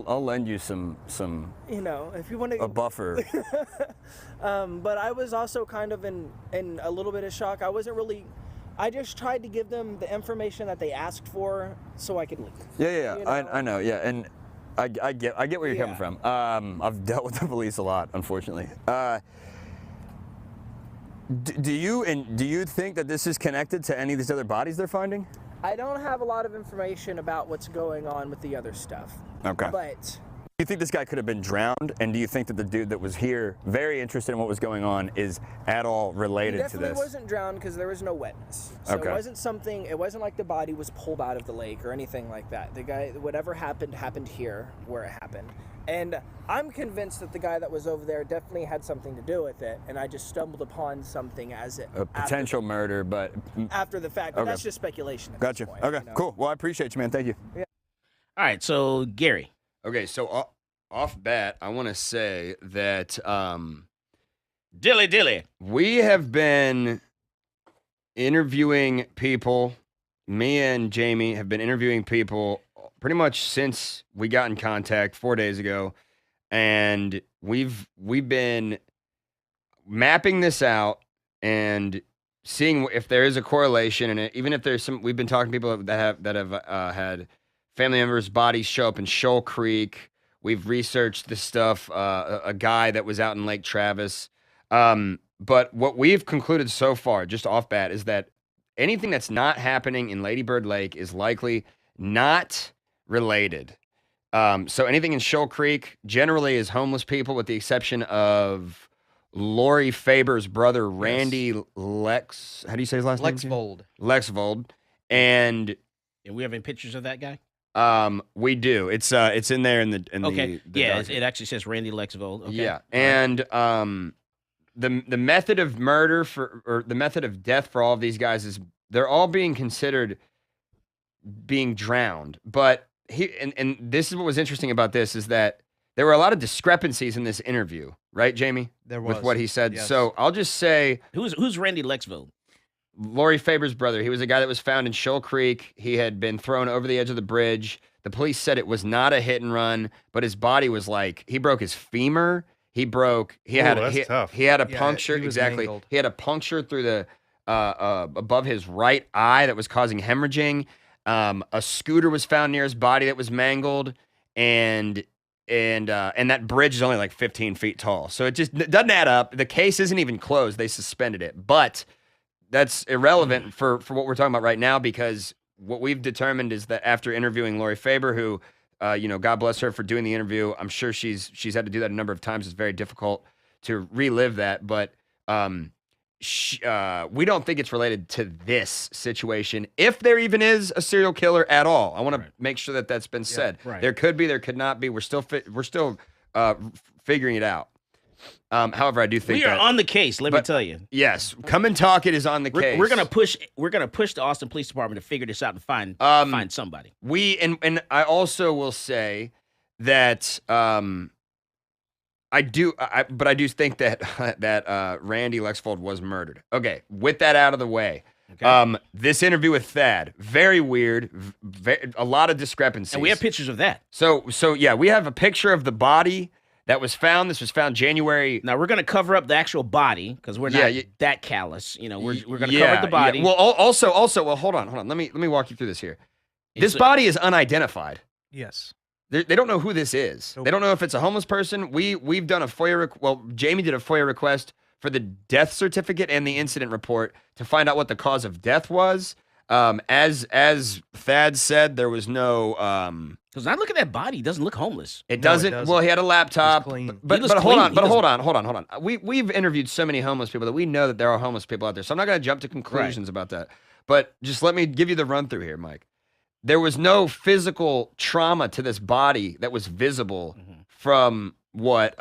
I'll lend you some. If you want to. A buffer. But I was also kind of in a little bit of shock. I wasn't really. I just tried to give them the information that they asked for so I could leave. Yeah. I know. Yeah, and. I get where you're coming from. I've dealt with the police a lot, unfortunately. Do you think that this is connected to any of these other bodies they're finding? I don't have a lot of information about what's going on with the other stuff. Okay. But do you think this guy could have been drowned? And do you think that the dude that was here, very interested in what was going on, is at all related to this? He definitely wasn't drowned because there was no wetness. So it wasn't like the body was pulled out of the lake or anything like that. The guy, whatever happened here where it happened. And I'm convinced that the guy that was over there definitely had something to do with it, and I just stumbled upon something as it A potential murder, but after the fact. But Okay. that's just speculation. At Gotcha. This point, Okay, you know? cool. Well, I appreciate you, man. Thank you. Yeah. All right, so Gary. Okay, so off bat, I want to say that Dilly. We have been interviewing people. Me and Jamie have been interviewing people pretty much since we got in contact 4 days ago, and we've been mapping this out and seeing if there is a correlation, and even if there's some. We've been talking to people that have had family members' bodies show up in Shoal Creek. We've researched this stuff. A guy that was out in Lake Travis. But what we've concluded so far, just off bat, is that anything that's not happening in Lady Bird Lake is likely not related. So anything in Shoal Creek generally is homeless people, with the exception of Lori Faber's brother, Randy Lex. How do you say his last name? Lexvold. And we have any pictures of that guy? We do. It's in there in the Okay. the Yeah, document. it actually says Randy Lexvold. Okay. Yeah, and the method of murder or the method of death for all of these guys is they're all being considered being drowned. But and this is what was interesting about this is that there were a lot of discrepancies in this interview, right, Jamie? There was. With what he said. Yes. So I'll just say, who's Randy Lexvold? Lori Faber's brother. He was a guy that was found in Shoal Creek. He had been thrown over the edge of the bridge. The police said it was not a hit and run, but his body was like, he broke his femur. He had a puncture. he was Exactly. mangled. He had a puncture through the above his right eye that was causing hemorrhaging. A scooter was found near his body that was mangled, and that bridge is only like 15 feet tall. So it doesn't add up. The case isn't even closed. They suspended it, but that's irrelevant for what we're talking about right now, because what we've determined is that after interviewing Lori Faber, who, God bless her for doing the interview. I'm sure she's had to do that a number of times. It's very difficult to relive that, but we don't think it's related to this situation, if there even is a serial killer at all. I want to make sure that that's been said. right. There could be, there could not be. We're still figuring it out. However, I do think We are on the case. Let me tell you. Yes, Come and Talk It is on the case. We're gonna push the Austin Police Department to figure this out and find somebody. And I also will say that I do think that Randy Lexvold was murdered. Okay, with that out of the way. Okay. This interview with Thad, very weird, a lot of discrepancies. And we have pictures of that. So yeah, we have a picture of the body that was found. This was found January. Now we're going to cover up the actual body because we're not that callous. We're going to cover the body. Yeah. Well, also, well, hold on. Let me walk you through this here. This body is unidentified. Yes. They don't know who this is. They don't know if it's a homeless person. We've done a FOIA. Jamie did a FOIA request for the death certificate and the incident report to find out what the cause of death was. As Thad said, there was no. Because I look at that body, it doesn't look homeless. It doesn't. Well, he had a laptop. But hold on. We've interviewed so many homeless people that we know that there are homeless people out there. So I'm not going to jump to conclusions about that. But just let me give you the run through here, Mike. There was no physical trauma to this body that was visible from what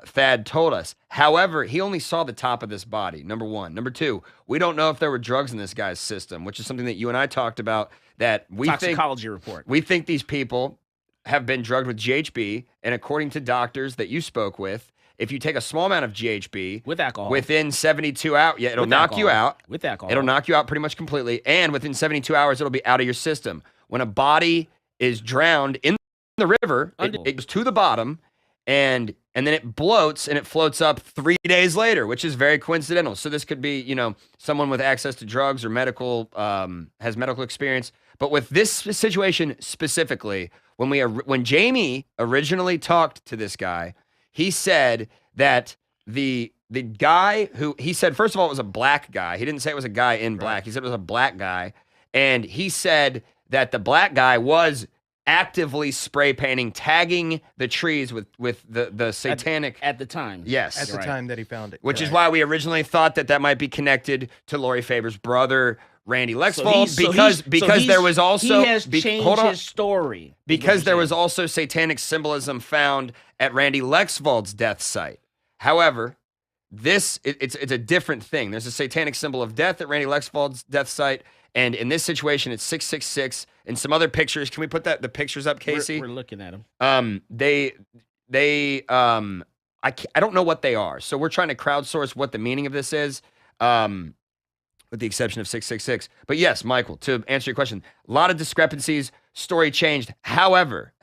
Thad told us. However, he only saw the top of this body, number one. Number two, we don't know if there were drugs in this guy's system, which is something that you and I talked about, that we Toxicology report. We think these people have been drugged with GHB, and according to doctors that you spoke with, if you take a small amount of GHB with alcohol within 72 hours, it'll knock you out. With alcohol. It'll knock you out pretty much completely, and within 72 hours, it'll be out of your system. When a body is drowned in the river, it goes to the bottom, and then it bloats and it floats up 3 days later, which is very coincidental. So this could be, someone with access to drugs or has medical experience. But with this situation specifically, when Jamie originally talked to this guy, he said that the guy who, he said, first of all, it was a black guy. He didn't say it was a guy in black. He said it was a black guy. And he said that the black guy was actively spray painting, tagging the trees with the satanic at the time. Yes, At the time that he found it. which is why we originally thought that might be connected to Lori Faber's brother, Randy Lexvold, because there was also he has changed his story because there was also satanic symbolism found at Randy Lexvold's death site. However, it's a different thing. There's a satanic symbol of death at Randy Lexvold's death site, and in this situation, it's 666. And some other pictures. Can we put the pictures up, Casey? We're looking at them. I don't know what they are, so we're trying to crowdsource what the meaning of this is. With the exception of 666. But yes, Michael, to answer your question, a lot of discrepancies, story changed. However,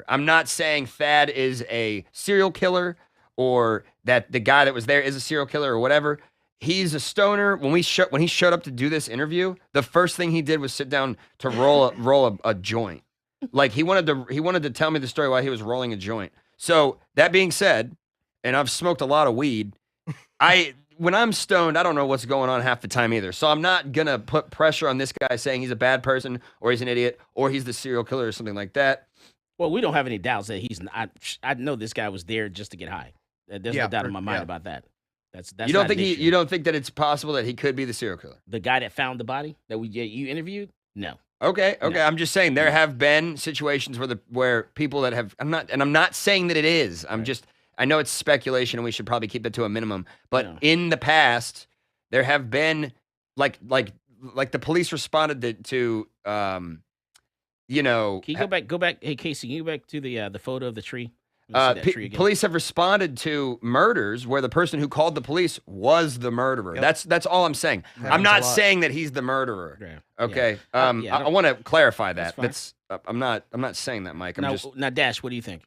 I'm not saying Thad is a serial killer or that the guy that was there is a serial killer or whatever. He's a stoner. When he showed up to do this interview, the first thing he did was sit down to roll a joint. Like he wanted to tell me the story while he was rolling a joint. So that being said, and I've smoked a lot of weed, when I'm stoned, I don't know what's going on half the time either. So I'm not going to put pressure on this guy saying he's a bad person or he's an idiot or he's the serial killer or something like that. Well, we don't have any doubts that he's not. I know this guy was there just to get high. There's no doubt in my mind about that. That's you don't think you don't think that it's possible that he could be the serial killer? The guy that found the body that you interviewed? No. Okay. No. I'm just saying there have been situations where people that have I'm not saying that it is. I know it's speculation and we should probably keep it to a minimum. But in the past, there have been like the police responded to Can you go back? Hey Casey, can you go back to the photo of the tree? Police have responded to murders where the person who called the police was the murderer. Yep. That's all I'm saying. I'm not saying that he's the murderer. Yeah. Okay. Yeah. I want to clarify that. I'm not saying that, Mike. Now, Dash, what do you think?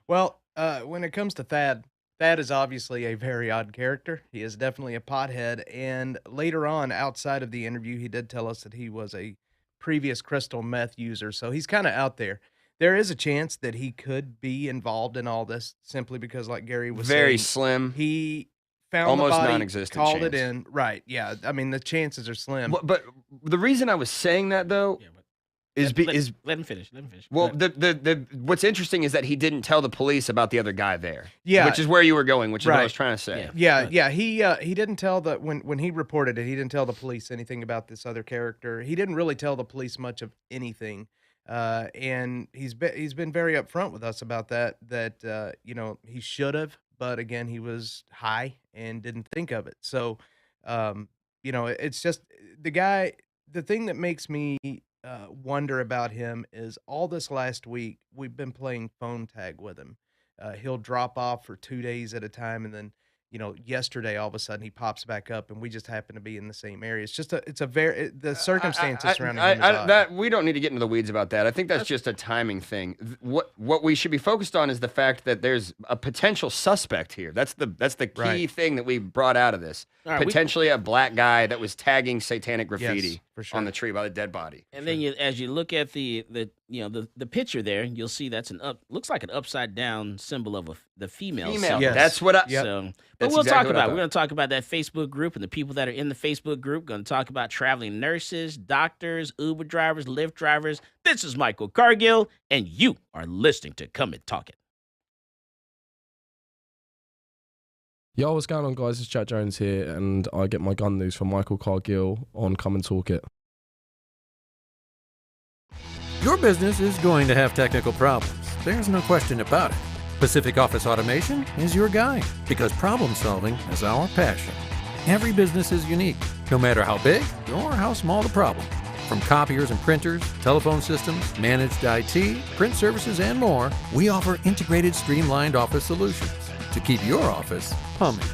Well, when it comes to Thad is obviously a very odd character. He is definitely a pothead. And later on, outside of the interview, he did tell us that he was a previous crystal meth user. So he's kind of out there. There is a chance that he could be involved in all this simply because, like Gary was saying, very slim. He found almost the body, non-existent called chance. it in. Right. Yeah. I mean, the chances are slim. But the reason I was saying that though is let him finish. Well, the what's interesting is that he didn't tell the police about the other guy there. Yeah. Which is where you were going, which is what I was trying to say. Yeah. He didn't tell when he reported it, he didn't tell the police anything about this other character. He didn't really tell the police much of anything. And he's been very upfront with us about that he should have, but again, he was high and didn't think of it. So, it's just the guy. The thing that makes me wonder about him is all this last week we've been playing phone tag with him. He'll drop off for 2 days at a time, and then yesterday all of a sudden he pops back up, and we just happen to be in the same area. It's just the circumstances surrounding him. That we don't need to get into the weeds about that. I think that's just a timing thing. What we should be focused on is the fact that there's a potential suspect here. That's the key thing that we brought out of this. Potentially a black guy that was tagging satanic graffiti on the tree by the dead body. And then as you look at the picture there, you'll see that's looks like an upside down symbol of the female. Yes. That's what I. So, but we'll talk about. We're going to talk about that Facebook group and the people that are in the Facebook group. Going to talk about traveling nurses, doctors, Uber drivers, Lyft drivers. This is Michael Cargill, and you are listening to Come and Talk It. Yo, what's going on, guys? It's Jack Jones here, and I get my gun news from Michael Cargill on Come and Talk It. Your business is going to have technical problems. There's no question about it. Pacific Office Automation is your guy, because problem solving is our passion. Every business is unique, no matter how big or how small the problem. From copiers and printers, telephone systems, managed IT, print services, and more, we offer integrated, streamlined office solutions to keep your office humming.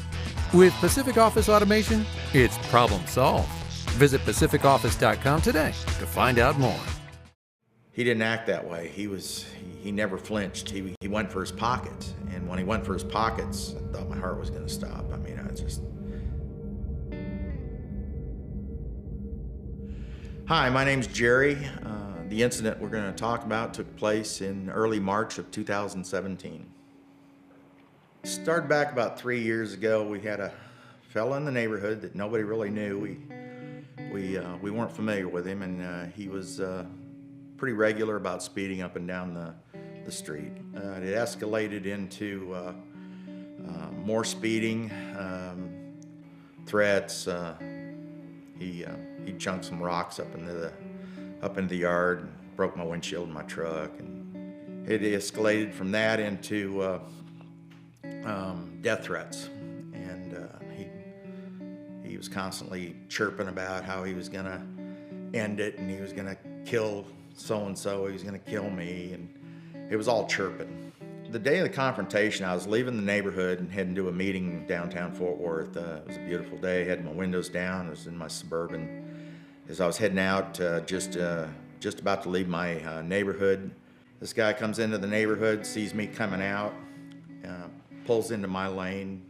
With Pacific Office Automation, it's problem solved. Visit pacificoffice.com today to find out more. He didn't act that way. He never flinched. He went for his pockets, and when he went for his pockets, I thought my heart was going to stop. I mean, Hi, my name's Jerry. The incident we're going to talk about took place in early March of 2017. Started back about 3 years ago. We had a fella in the neighborhood that nobody really knew. We weren't familiar with him, and he was pretty regular about speeding up and down the street. It escalated into more speeding, threats. He chunked some rocks up into the yard, and broke my windshield in my truck, and it escalated from that into death threats. And he was constantly chirping about how he was gonna end it, and he was gonna kill so-and-so, he was gonna kill me, and it was all chirping. The day of the confrontation, I was leaving the neighborhood and heading to a meeting downtown Fort Worth. It was a beautiful day, I had my windows down, I was in my Suburban. As I was heading out, just about to leave my neighborhood, this guy comes into the neighborhood, sees me coming out, pulls into my lane,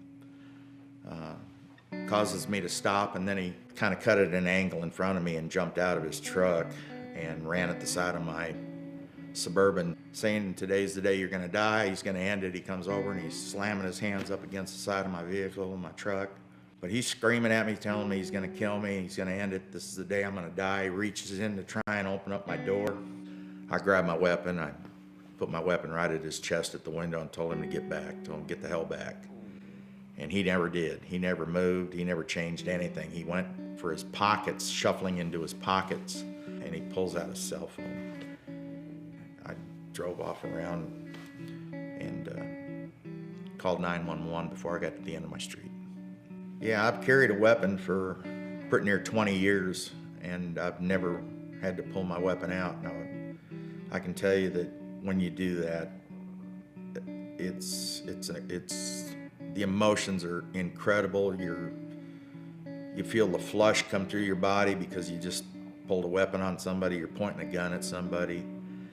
causes me to stop, and then he kind of cut at an angle in front of me and jumped out of his truck and ran at the side of my Suburban, saying, "Today's the day you're gonna die, he's gonna end it." He comes over and he's slamming his hands up against the side of my vehicle, my truck. But he's screaming at me, telling me he's gonna kill me, he's gonna end it, this is the day I'm gonna die. He reaches in to try and open up my door. I grabbed my weapon, I put my weapon right at his chest at the window and told him to get back, told him to get the hell back. And he never did. He never moved, he never changed anything. He went for his pockets, shuffling into his pockets, and he pulls out his cell phone. I drove off around and called 911 before I got to the end of my street. Yeah, I've carried a weapon for pretty near 20 years, and I've never had to pull my weapon out. Now, I can tell you that when you do that, it's the emotions are incredible. You feel the flush come through your body because you just pulled a weapon on somebody, you're pointing a gun at somebody,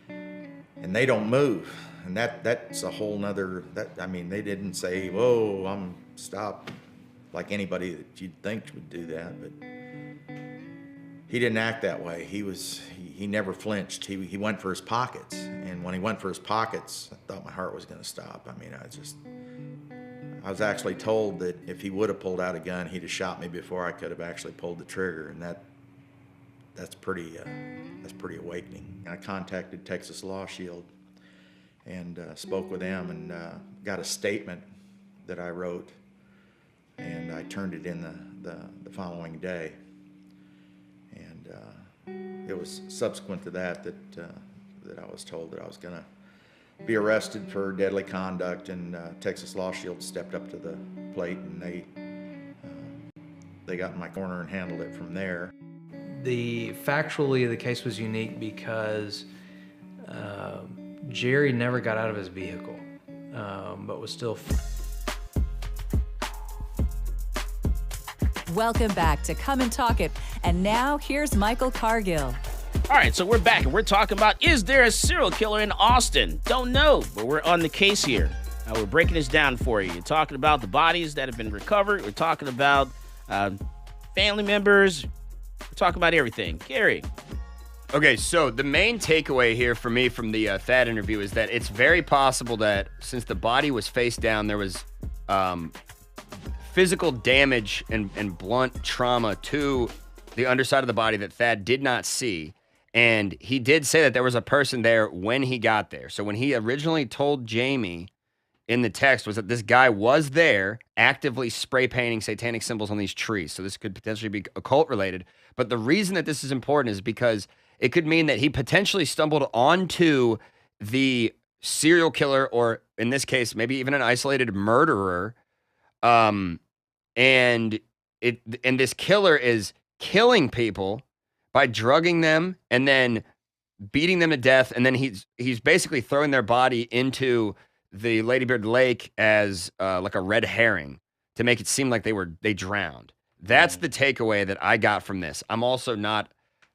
and they don't move. And that's a whole nother, they didn't say, "Whoa, stop," like anybody that you'd think would do that, but he didn't act that way. He never flinched. He went for his pockets, and when he went for his pockets, I thought my heart was gonna stop. I was actually told that if he would have pulled out a gun, he'd have shot me before I could have actually pulled the trigger, and that's pretty awakening. I contacted Texas Law Shield and spoke with them, and got a statement that I wrote, and I turned it in the following day. And it was subsequent to that I was told that I was gonna be arrested for deadly conduct, and Texas Law Shield stepped up to the plate, and they got in my corner and handled it from there. Factually, the case was unique because Jerry never got out of his vehicle, but was still. Welcome back to Come and Talk It. And now here's Michael Cargill. All right, so we're back, and we're talking about, is there a serial killer in Austin? Don't know, but we're on the case here. We're breaking this down for you. We're talking about the bodies that have been recovered. We're talking about family members. We're talking about everything. Gary. Okay, so the main takeaway here for me from the Thad interview is that it's very possible that since the body was face down, there was physical damage and blunt trauma to the underside of the body that Thad did not see. And he did say that there was a person there when he got there. So when he originally told Jamie in the text was that this guy was there actively spray painting satanic symbols on these trees. So this could potentially be occult related. But the reason that this is important is because it could mean that he potentially stumbled onto the serial killer, or in this case, maybe even an isolated murderer. And this killer is killing people by drugging them and then beating them to death, and then he's basically throwing their body into the Ladybird Lake as like a red herring to make it seem like they drowned. That's the takeaway that I got from this. I'm also not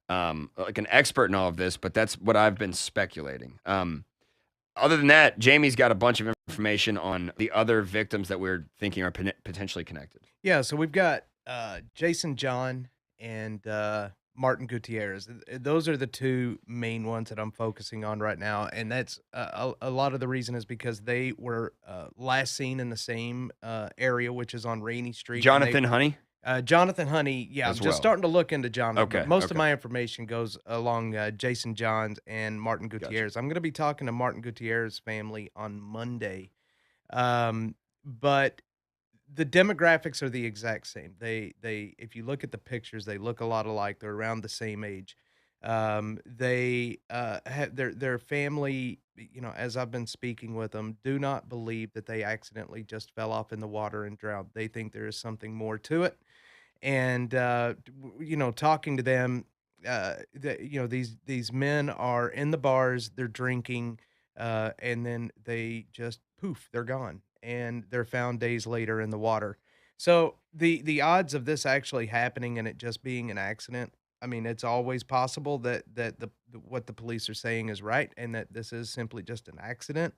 like an expert in all of this, but that's what I've been speculating. Other than that, Jamie's got a bunch of information on the other victims that we're thinking are potentially connected. Yeah, so we've got Jason John and Martin Gutierrez. Those are the two main ones that I'm focusing on right now, and that's a lot of the reason is because they were last seen in the same area, which is on Rainey Street. Jonathan Honey? Jonathan Honey, yeah, I'm As just well. starting to look into Jonathan. Okay, But most of okay. my information goes along Jason Johns and Martin Gutierrez. I'm going to be talking to Martin Gutierrez's family on Monday. But the demographics are the exact same. If you look at the pictures, they look a lot alike. They're around the same age. They have their family, as I've been speaking with them, do not believe that they accidentally just fell off in the water and drowned. They think there is something more to it. And talking to them, these men are in the bars, they're drinking, and then they just poof, they're gone, and they're found days later in the water. So the odds of this actually happening and it just being an accident, I mean, it's always possible that what the police are saying is right and that this is simply just an accident.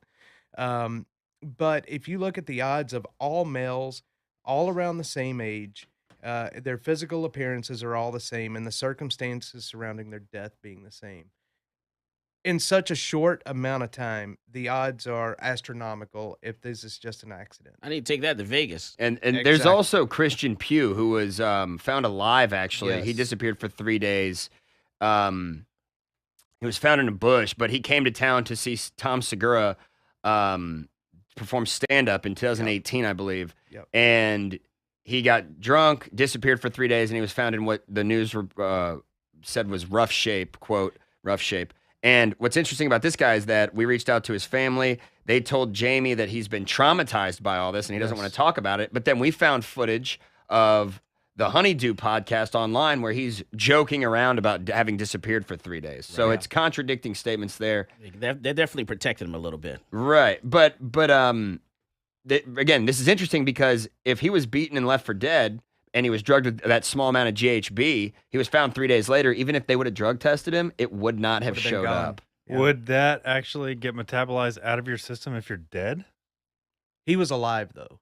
But if you look at the odds of all males, all around the same age, their physical appearances are all the same, and the circumstances surrounding their death being the same. In such a short amount of time, the odds are astronomical if this is just an accident. I need to take that to Vegas. And there's Exactly. also Christian Pugh, who was found alive, actually. He Yes. disappeared for 3 days. He was found in a bush, but he came to town to see Tom Segura perform stand-up in 2018, I believe. Yep. And he got drunk, disappeared for 3 days, and he was found in what the news said was rough shape, quote, rough shape. And what's interesting about this guy is that we reached out to his family. They told Jamie that he's been traumatized by all this and he doesn't Yes. want to talk about it. But then we found footage of the Honeydew podcast online where he's joking around about having disappeared for 3 days. So it's contradicting statements there. They're definitely protecting him a little bit. Right. But again, this is interesting because if he was beaten and left for dead and he was drugged with that small amount of GHB, he was found 3 days later. Even if they would have drug tested him, it would not have Would've been showed gone. up. Yeah. Would that actually get metabolized out of your system if you're dead? He was alive though,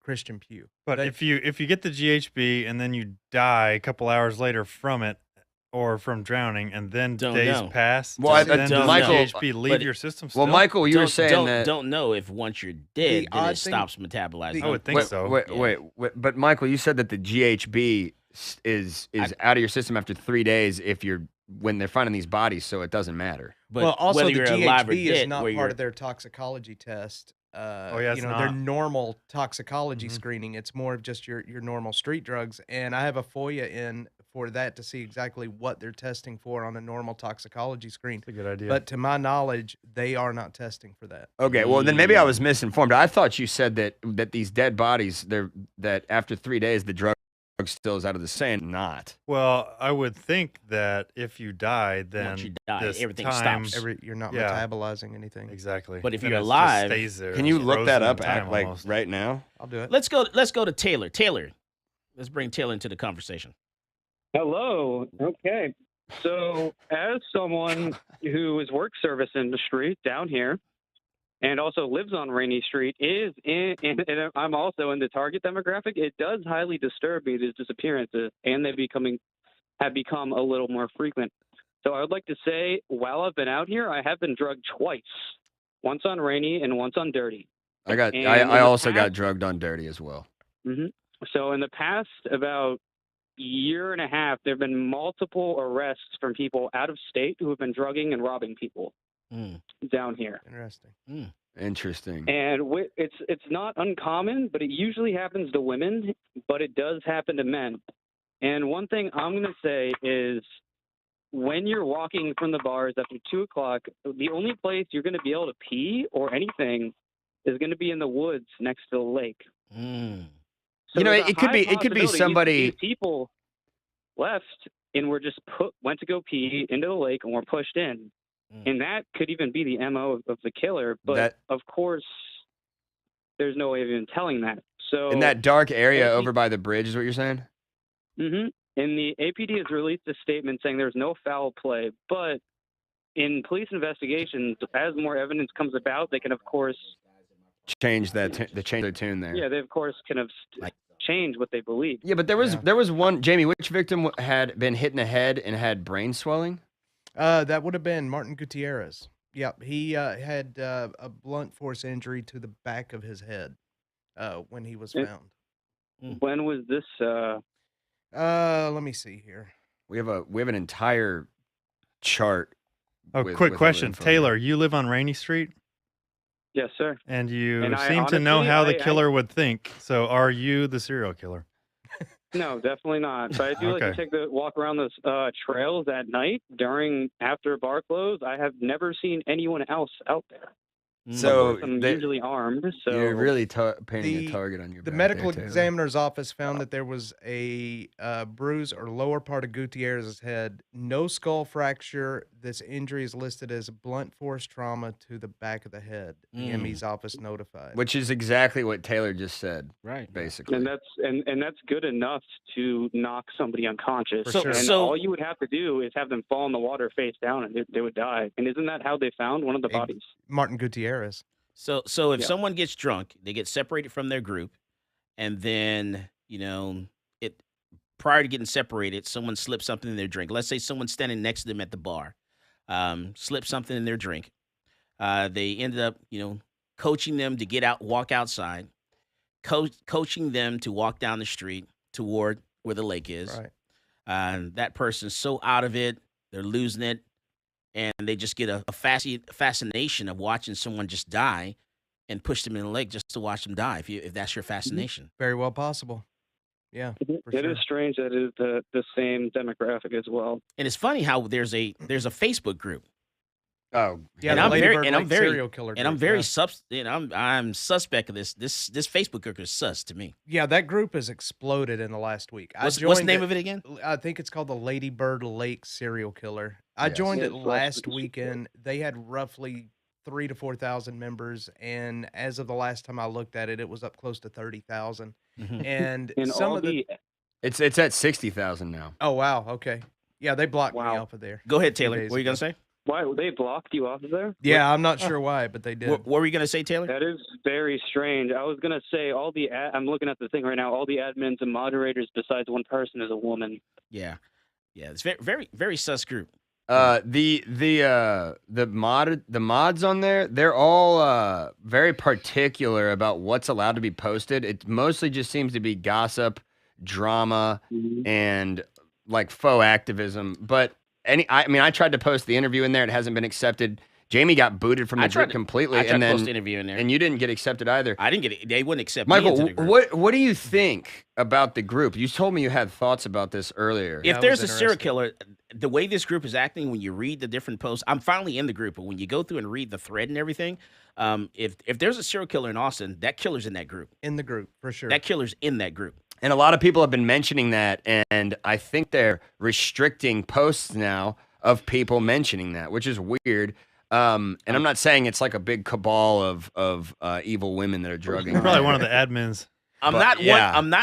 Christian Pugh. But if you get the GHB and then you die a couple hours later from it or from drowning and then Don't days know. pass, Well, then does Michael- the GHB leave but- your system Well, still? Michael, you were saying don't, that. don't know if once you're dead, then odd it thing- stops metabolizing. I would think wait, so. Wait, but Michael, you said that the GHB is out of your system after 3 days when they're finding these bodies, so it doesn't matter. But well, also whether the you're alive or GHB is dead, not where part you're- of their toxicology test. yeah, it's their not. normal toxicology screening. It's more of just your normal street drugs. And I have a FOIA in for that to see exactly what they're testing for on a normal toxicology screen. That's a good idea. But to my knowledge, they are not testing for that. Okay, well then maybe I was misinformed. I thought you said that these dead bodies, that after 3 days the drug still is out of the sand. Not. Well, I would think that if you die, then Once you die, this everything time, stops. You're not Yeah. metabolizing anything. Exactly. But if Then you're it just alive- stays there. Can you It's look frozen that in up time like almost. right now? I'll do it. Let's go to Taylor. Taylor, let's bring Taylor into the conversation. Hello. Okay. So, as someone who is work service industry down here and also lives on Rainy Street, and I'm also in the target demographic, it does highly disturb me, these disappearances, and have become a little more frequent. So I would like to say, while I've been out here, I have been drugged twice, once on Rainy and once on Dirty. I And in the also got past- drugged on Dirty as well. hmm So in the past about year and a half, there have been multiple arrests from people out of state who have been drugging and robbing people down here. Interesting. Interesting. And it's not uncommon, but it usually happens to women, but it does happen to men. And one thing I'm going to say is when you're walking from the bars after 2 o'clock, the only place you're going to be able to pee or anything is going to be in the woods next to the lake. So You know, there's a it could high be possibility somebody. these people left and were just went to go pee into the lake and were pushed in. And that could even be the MO of the killer. But of course, there's no way of even telling that. So In that dark area over by the bridge is what you're saying? Mm-hmm. And the APD has released a statement saying there's no foul play. But in police investigations, as more evidence comes about, they can, of course, Change that change their tune there. they, of course, can have change what they believe. Yeah, but there was one, Jamie, which victim had been hit in the head and had brain swelling? That would have been Martin Gutierrez. Yep, he had a blunt force injury to the back of his head when he was found. When was this? Let me see here. We have an entire chart. Oh, quick question, Taylor. You live on Rainy Street, Yes, sir. and you And I seem to know honestly, how the I- killer would think. So, are you the serial killer? No, definitely not. But I do like Okay. to take the walk around those trails at night after bar close. I have never seen anyone else out there. So Of course, I'm usually armed. So you're really painting a target on your The back medical there, Taylor. examiner's office found that there was a bruise or lower part of Gutierrez's head, no skull fracture. This injury is listed as blunt force trauma to the back of the head. The ME's office notified. Which is exactly what Taylor just said. Right. Basically. and that's good enough to knock somebody unconscious. For sure. And So- all you would have to do is have them fall in the water face down, and they would die. And isn't that how they found one of the bodies? Martin Gutierrez. So if Yeah. someone gets drunk, they get separated from their group, and then prior to getting separated, someone slips something in their drink. Let's say someone's standing next to them at the bar, slips something in their drink. They ended up coaching them to walk outside, coaching them to walk down the street toward where the lake is. Right. That person's so out of it, they're losing it. And they just get a fascination of watching someone just die and push them in the lake just to watch them die, if that's your fascination. Very well possible. Yeah. It is strange that it is the same demographic as well. And it's funny how there's a Facebook group. Oh, Yeah, and the I'm Lady very Bird and I'm Lake very serial killer and I'm group, very yeah. I'm suspect of this Facebook group is sus to me. Yeah, that group has exploded in the last week. What's the name of it again? I think it's called the Lady Bird Lake Serial Killer. I Yes. joined Yeah, it it's last awesome. weekend. They had roughly 3,000 to 4,000 members, and as of the last time I looked at it, it was up close to 30,000. And And some all of the It's at 60,000 now. oh wow, okay, yeah, they blocked me Wow. off of there. Go ahead, 2 Taylor. days What are you ago. gonna say? Why they blocked you off of there? Yeah, I'm not sure why, but they did. What were you gonna say, Taylor? That is very strange. I was gonna say I'm looking at the thing right now. All the admins and moderators besides one person is a woman. Yeah, it's very very very sus group. The mods on there, they're all very particular about what's allowed to be posted. It mostly just seems to be gossip, drama, and like faux activism. But I tried to post the interview in there. It hasn't been accepted. Jamie got booted from the group completely, I tried and to then post the interview in there. and you didn't get accepted either. I didn't get it. They wouldn't accept me into Michael, the group. what do you think about the group? You told me you had thoughts about this earlier. If there's a serial killer, the way this group is acting, when you read the different posts, I'm finally in the group, but when you go through and read the thread and everything, if there's a serial killer in Austin, that killer's in that group. In the group, for sure. That killer's in that group. And a lot of people have been mentioning that, and I think they're restricting posts now of people mentioning that, which is weird. And I'm not saying it's like a big cabal of evil women that are drugging. You're probably one of the admins. I'm not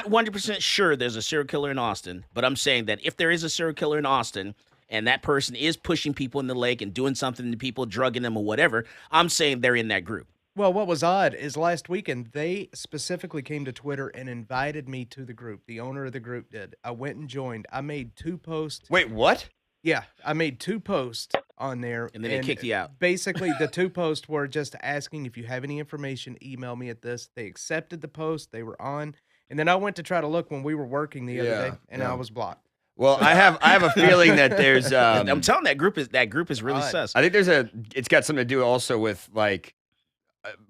100% sure there's a serial killer in Austin, but I'm saying that if there is a serial killer in Austin and that person is pushing people in the lake and doing something to people, drugging them or whatever, I'm saying they're in that group. Well, what was odd is last weekend, they specifically came to Twitter and invited me to the group. The owner of the group did. I went and joined. I made 2 posts. Wait, what? Yeah, I made 2 posts on there. And then they kicked you out. Basically, the 2 posts were just asking if you have any information, email me at this. They accepted the post. They were on. And then I went to try to look when we were working the other day, and I was blocked. Well, I have a feeling that there's. I'm telling that group is really sus. I think it's got something to do also with like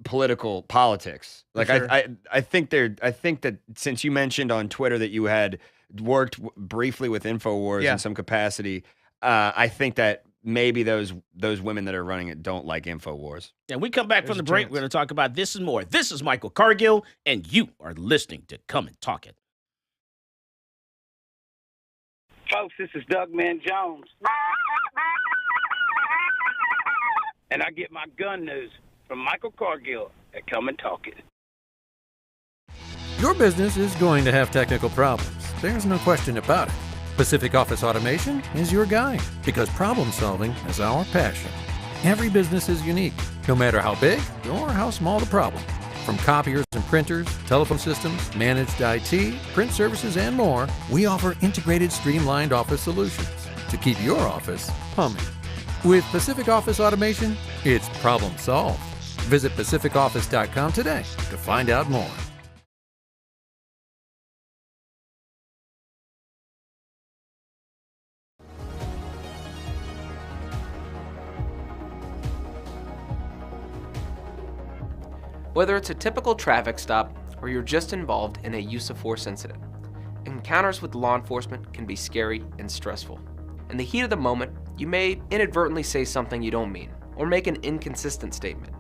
politics. Like sure. I think that since you mentioned on Twitter that you had worked briefly with InfoWars in some capacity, I think that maybe those women that are running it don't like InfoWars. And we come back from the break. We're going to talk about this and more. This is Michael Cargill, and you are listening to Come and Talk It. Folks, this is Doug Man Jones. And I get my gun news from Michael Cargill at Come and Talk It. Your business is going to have technical problems. There's no question about it. Pacific Office Automation is your guide because problem solving is our passion. Every business is unique, no matter how big or how small the problem. From copiers and printers, telephone systems, managed IT, print services, and more, we offer integrated, streamlined office solutions to keep your office humming. With Pacific Office Automation, it's problem solved. Visit pacificoffice.com today to find out more. Whether it's a typical traffic stop or you're just involved in a use of force incident, encounters with law enforcement can be scary and stressful. In the heat of the moment, you may inadvertently say something you don't mean or make an inconsistent statement.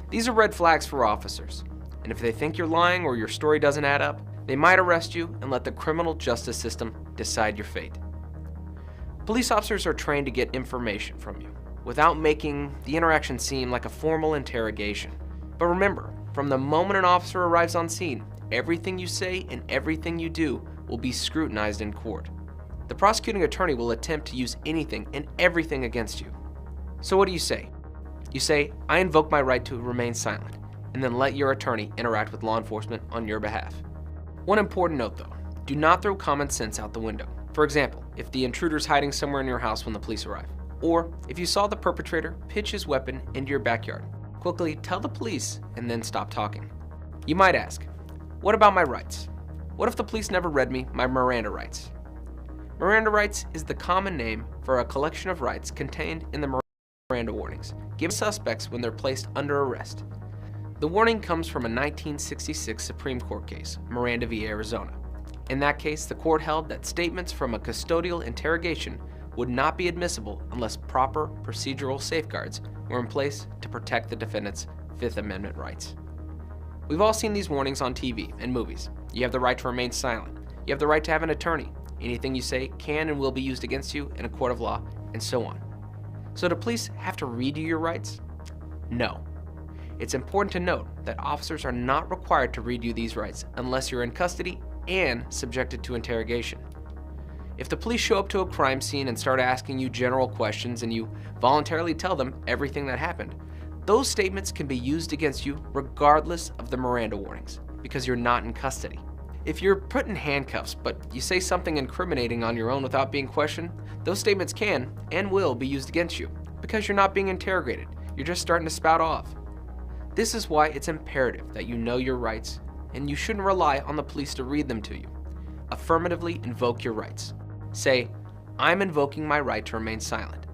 These are red flags for officers, and if they think you're lying or your story doesn't add up, they might arrest you and let the criminal justice system decide your fate. Police officers are trained to get information from you without making the interaction seem like a formal interrogation. But remember, from the moment an officer arrives on scene, everything you say and everything you do will be scrutinized in court. The prosecuting attorney will attempt to use anything and everything against you. So what do you say? You say, "I invoke my right to remain silent," and then let your attorney interact with law enforcement on your behalf. One important note though, do not throw common sense out the window. For example, if the intruder's hiding somewhere in your house when the police arrive, or if you saw the perpetrator pitch his weapon into your backyard, quickly tell the police and then stop talking. You might ask, what about my rights? What if the police never read me my Miranda rights? Miranda rights is the common name for a collection of rights contained in the Miranda warnings given suspects when they're placed under arrest. The warning comes from a 1966 Supreme Court case, Miranda v. Arizona. In that case, the court held that statements from a custodial interrogation would not be admissible unless proper procedural safeguards were in place to protect the defendant's Fifth Amendment rights. We've all seen these warnings on TV and movies. You have the right to remain silent. You have the right to have an attorney. Anything you say can and will be used against you in a court of law, and so on. So do police have to read you your rights? No. It's important to note that officers are not required to read you these rights unless you're in custody and subjected to interrogation. If the police show up to a crime scene and start asking you general questions and you voluntarily tell them everything that happened, those statements can be used against you regardless of the Miranda warnings because you're not in custody. If you're put in handcuffs but you say something incriminating on your own without being questioned, those statements can and will be used against you because you're not being interrogated. You're just starting to spout off. This is why it's imperative that you know your rights and you shouldn't rely on the police to read them to you. Affirmatively invoke your rights. Say, "I'm invoking my right to remain silent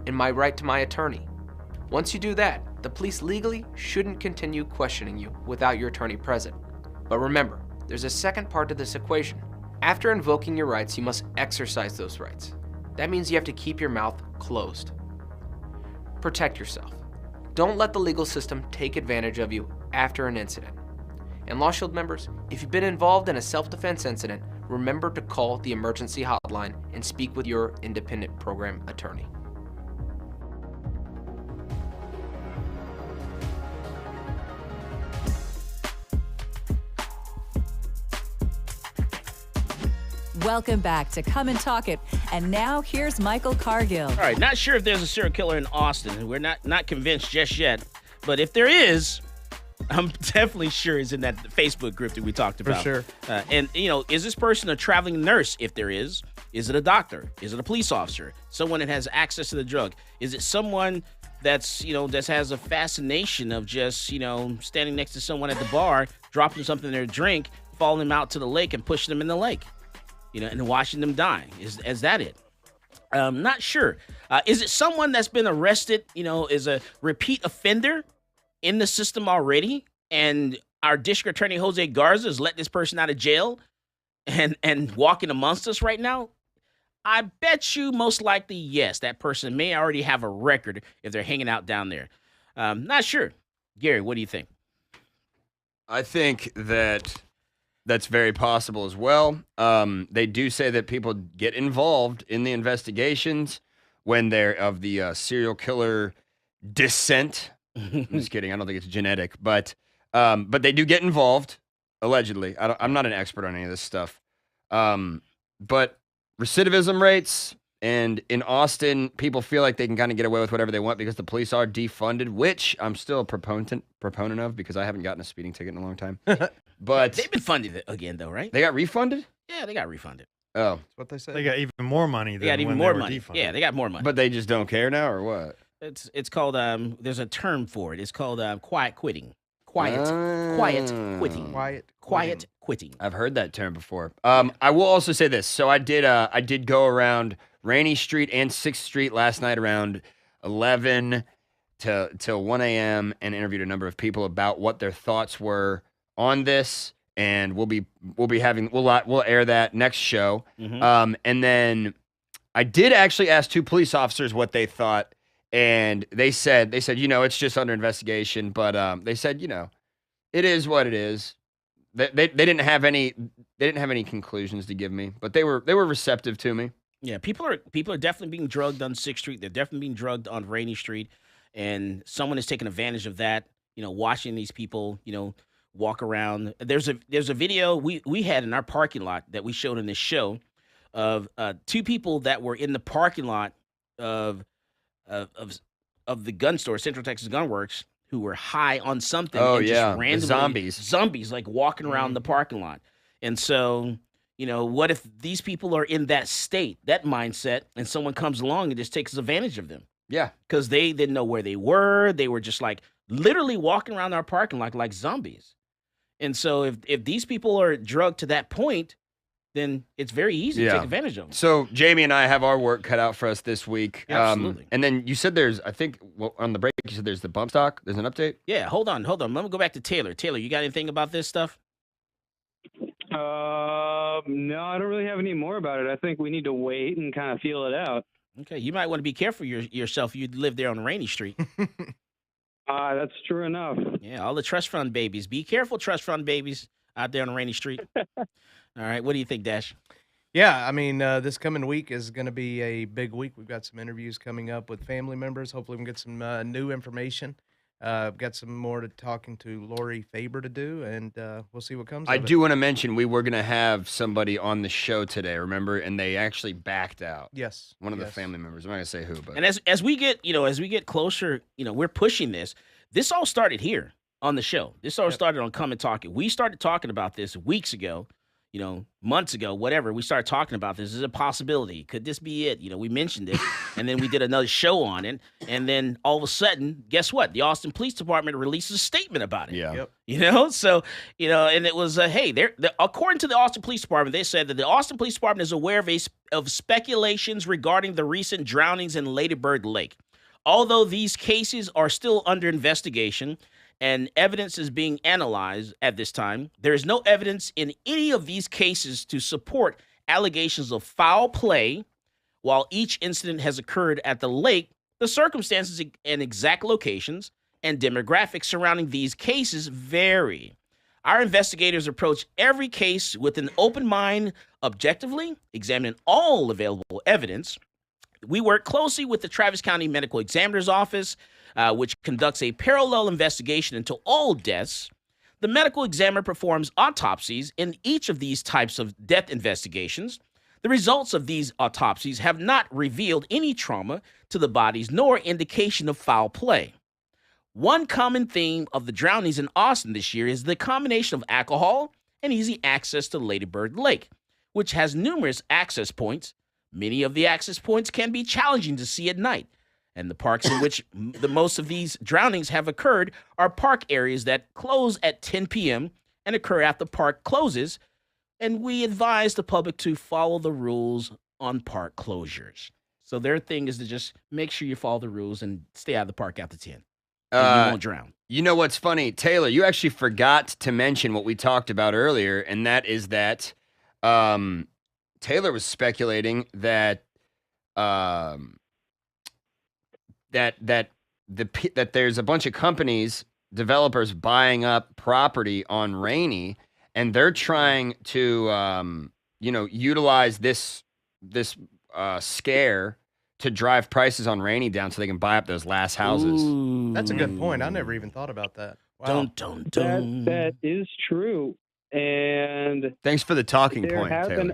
and my right to my attorney." Once you do that, the police legally shouldn't continue questioning you without your attorney present. But remember, there's a second part to this equation. After invoking your rights, you must exercise those rights. That means you have to keep your mouth closed. Protect yourself. Don't let the legal system take advantage of you after an incident. And Law Shield members, if you've been involved in a self-defense incident, remember to call the emergency hotline and speak with your independent program attorney. Welcome back to Come and Talk It. And now here's Michael Cargill. All right, not sure if there's a serial killer in Austin. We're not convinced just yet. But if there is, I'm definitely sure he's in that Facebook group that we talked about. For sure. And, is this person a traveling nurse? If there is it a doctor? Is it a police officer? Someone that has access to the drug? Is it someone that's, that has a fascination of just, standing next to someone at the bar, dropping something in their drink, following them out to the lake and pushing them in the lake? And watching them die. Is that it? Not sure. Is it someone that's been arrested, is a repeat offender in the system already? And our district attorney, Jose Garza, has let this person out of jail and walking amongst us right now? I bet you most likely, yes, that person may already have a record if they're hanging out down there. Not sure. Gary, what do you think? I think that's very possible as well. They do say that people get involved in the investigations when they're of the serial killer descent. I'm just kidding. I don't think it's genetic, but they do get involved, allegedly. I'm not an expert on any of this stuff. But recidivism rates, and in Austin, people feel like they can kind of get away with whatever they want because the police are defunded, which I'm still a proponent of because I haven't gotten a speeding ticket in a long time. But they've been funded again, though, right? They got refunded? Yeah, they got refunded. Oh. That's what they said. They got even more money They got even more money. Yeah, they got more money. But they just don't care now, or what? It's called there's a term for it. It's called quiet quitting. Quiet quitting. Quiet quitting. I've heard that term before. I will also say this. So I did go around Rainey Street and 6th Street last night around 11 till 1 a.m. and interviewed a number of people about what their thoughts were on this. And we'll air that next show. Mhm. And then I did actually ask 2 police officers what they thought, and they said, it's just under investigation, but they said, it is what it is. They didn't have any conclusions to give me, but they were receptive to me. Yeah, people are definitely being drugged on 6th Street. They're definitely being drugged on Rainy Street, and someone is taking advantage of that. Watching these people, walk around. There's a video we had in our parking lot that we showed in this show of 2 people that were in the parking lot of the gun store, Central Texas Gun Works, who were high on something. Oh, and yeah, just the randomly, zombies. like walking around the parking lot. And so, what if these people are in that state, that mindset, and someone comes along and just takes advantage of them? Yeah. Because they didn't know where they were. They were just like literally walking around our parking lot like zombies. And so if these people are drugged to that point, then it's very easy to take advantage of them. So Jamie and I have our work cut out for us this week. Yeah, absolutely. And then you said on the break, you said there's the bump stock. There's an update? Yeah, hold on. Let me go back to Taylor. Taylor, you got anything about this stuff? No, I don't really have any more about it. I think we need to wait and kind of feel it out. Okay, you might want to be careful yourself. You live there on Rainy Street. That's true enough. Yeah, all the trust fund babies. Be careful, trust fund babies out there on Rainy Street. All right, what do you think, Dash? Yeah, I mean, this coming week is going to be a big week. We've got some interviews coming up with family members. Hopefully, we can get some new information. Got some more talking to Lori Faber to do, and we'll see what comes of it. I do want to mention we were going to have somebody on the show today, remember? And they actually backed out. Yes. One of the family members. I'm not going to say who, but. And as we get closer, we're pushing this. This all started here on the show. This all started on Come and Talk It. We started talking about this weeks ago, months ago, whatever. We started talking about this. Is a possibility. Could this be it? We mentioned it, and then we did another show on it. And then all of a sudden, guess what? The Austin Police Department releases a statement about it. Yeah. Yep. So, and it was, hey, according to the Austin Police Department, they said that the Austin Police Department is aware of speculations regarding the recent drownings in Lady Bird Lake. Although these cases are still under investigation and evidence is being analyzed at this time, there is no evidence in any of these cases to support allegations of foul play. While each incident has occurred at the lake, the circumstances and exact locations and demographics surrounding these cases vary. Our investigators approach every case with an open mind, objectively examining all available evidence. We work closely with the Travis County Medical Examiner's Office, which conducts a parallel investigation into all deaths. The medical examiner performs autopsies in each of these types of death investigations. The results of these autopsies have not revealed any trauma to the bodies nor indication of foul play. One common theme of the drownings in Austin this year is the combination of alcohol and easy access to Lady Bird Lake, which has numerous access points. Many of the access points can be challenging to see at night, and the parks in which the most of these drownings have occurred are park areas that close at 10 p.m. and occur after the park closes, and we advise the public to follow the rules on park closures. So their thing is to just make sure you follow the rules and stay out of the park after 10. And you won't drown. You know what's funny? Taylor, you actually forgot to mention what we talked about earlier, and that is that Taylor was speculating that that there's a bunch of companies, developers buying up property on Rainy, and they're trying to utilize this scare to drive prices on Rainy down so they can buy up those last houses. Ooh. That's a good point. I never even thought about that. Wow. That is true. And thanks for the talking there point, has Taylor. been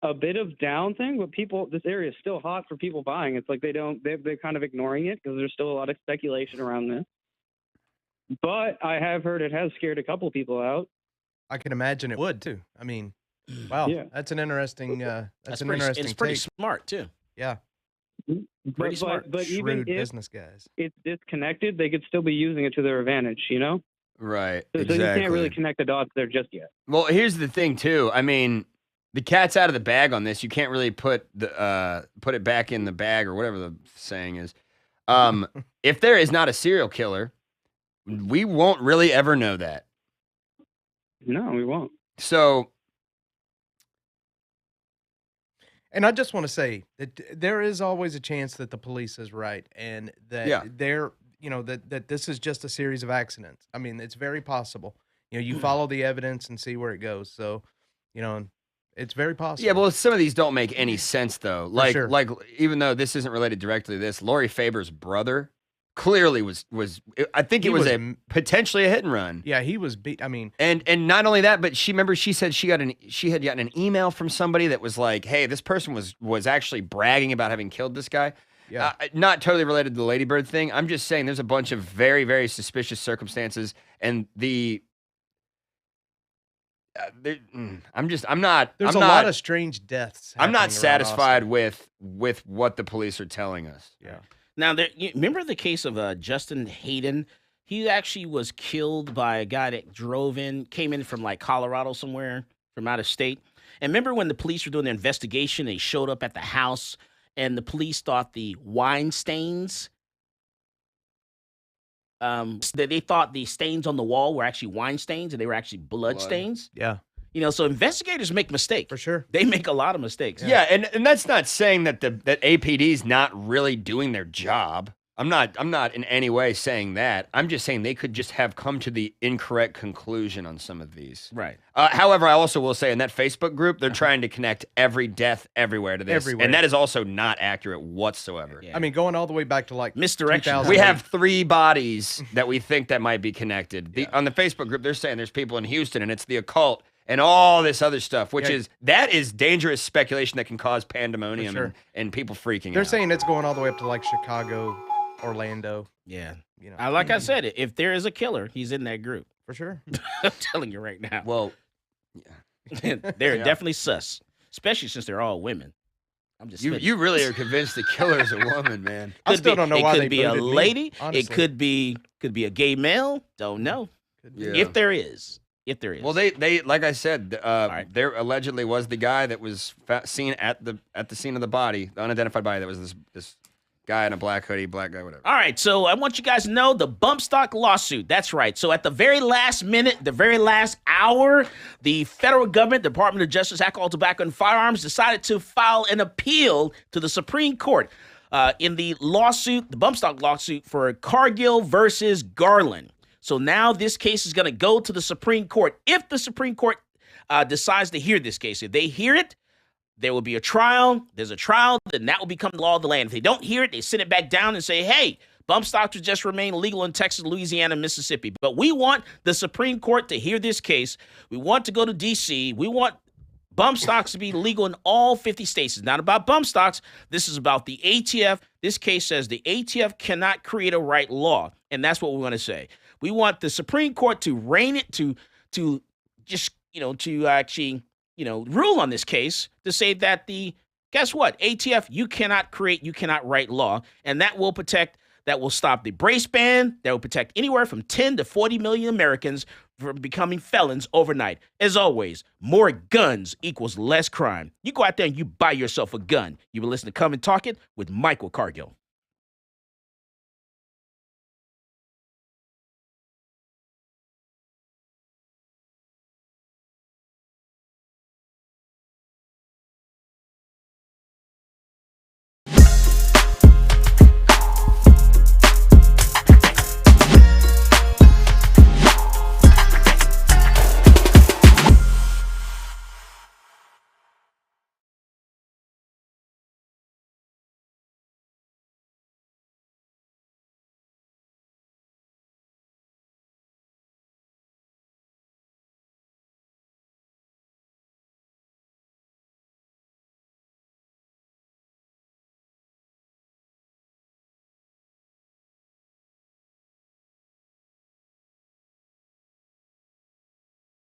a bit of down thing, but this area is still hot for people buying. It's like they're kind of ignoring it because there's still a lot of speculation around this. But I have heard it has scared a couple people out. I can imagine it would too. I mean, wow, Yeah. that's an interesting. That's an pretty, interesting. it's pretty take. smart too. Yeah, Pretty smart. But shrewd even if business guys. it's disconnected, they could still be using it to their advantage, Right. So exactly. you can't really connect the dots there just yet. Well, here's the thing too. I mean, the cat's out of the bag on this. You can't really put it back in the bag or whatever the saying is. If there is not a serial killer, we won't really ever know that. No, we won't. So, and I just want to say that there is always a chance that the police is right and that they're, that this is just a series of accidents. I mean, it's very possible. You follow the evidence and see where it goes. So, it's very possible. yeah, well, some of these don't make any sense though. Like, sure. like even though this isn't related directly to this, Lori Faber's brother clearly was. I think it He was was potentially a hit and run. Yeah, he was beat. I mean, And not only that, but she said she had gotten an email from somebody that was like, "Hey, this person was actually bragging about having killed this guy." Yeah. Not totally related to the Ladybird thing. I'm just saying there's a bunch of very, very suspicious circumstances, and I'm not. there's I'm a not, lot of strange deaths. I'm not happening around satisfied Austin. with what the police are telling us. Yeah. Now, you remember the case of Justin Hayden? He actually was killed by a guy that came in from like Colorado somewhere, from out of state. And remember when the police were doing their investigation, they showed up at the house, and the police thought the wine stains, that they thought the stains on the wall were actually wine stains, and they were actually blood stains. Yeah. So investigators make mistakes. For sure. They make a lot of mistakes. Yeah, and that's not saying that that APD's not really doing their job. I'm not in any way saying that. I'm just saying they could just have come to the incorrect conclusion on some of these. Right. However, I also will say in that Facebook group, they're trying to connect every death everywhere to this. Everywhere. And that is also not accurate whatsoever. I mean, going all the way back to like misdirection. 2008. We have 3 bodies that we think that might be connected. On the Facebook group, they're saying there's people in Houston and it's the occult and all this other stuff, which that is dangerous speculation that can cause pandemonium sure. and people freaking They're out. saying it's going all the way up to like Chicago, Orlando. Yeah. Like I said, if there is a killer, he's in that group. For sure. I'm telling you right now. Well, they're definitely sus, especially since they're all women. I'm just you really are convinced the killer is a woman, man. I still don't know why it they could be a booted me, lady. honestly. It could be a gay male. Don't know. Yeah. If there is. Well, they like I said, there allegedly was the guy that was seen at the scene of the body, the unidentified body. That was this guy in a black hoodie, black guy, whatever. All right, so I want you guys to know the bump stock lawsuit. That's right. So at the very last minute, the very last hour, the federal government, Department of Justice, Alcohol, Tobacco, and Firearms decided to file an appeal to the Supreme Court in the lawsuit, the bump stock lawsuit for Cargill versus Garland. So now this case is going to go to the Supreme Court. If the Supreme Court decides to hear this case, if they hear it, there will be a trial. There's a trial, then that will become the law of the land. If they don't hear it, they send it back down and say, hey, bump stocks will just remain legal in Texas, Louisiana, and Mississippi. But we want the Supreme Court to hear this case. We want to go to D.C. We want bump stocks to be legal in all 50 states. It's not about bump stocks. This is about the ATF. This case says the ATF cannot create a right law, and that's what we want to say. We want the Supreme Court to rein it, to just, to actually, rule on this case to say that guess what? ATF, you cannot write law, and that will stop the brace ban, that will protect anywhere from 10 to 40 million Americans from becoming felons overnight. As always, more guns equals less crime. You go out there and you buy yourself a gun. You've been listening to Come and Talk It with Michael Cargill.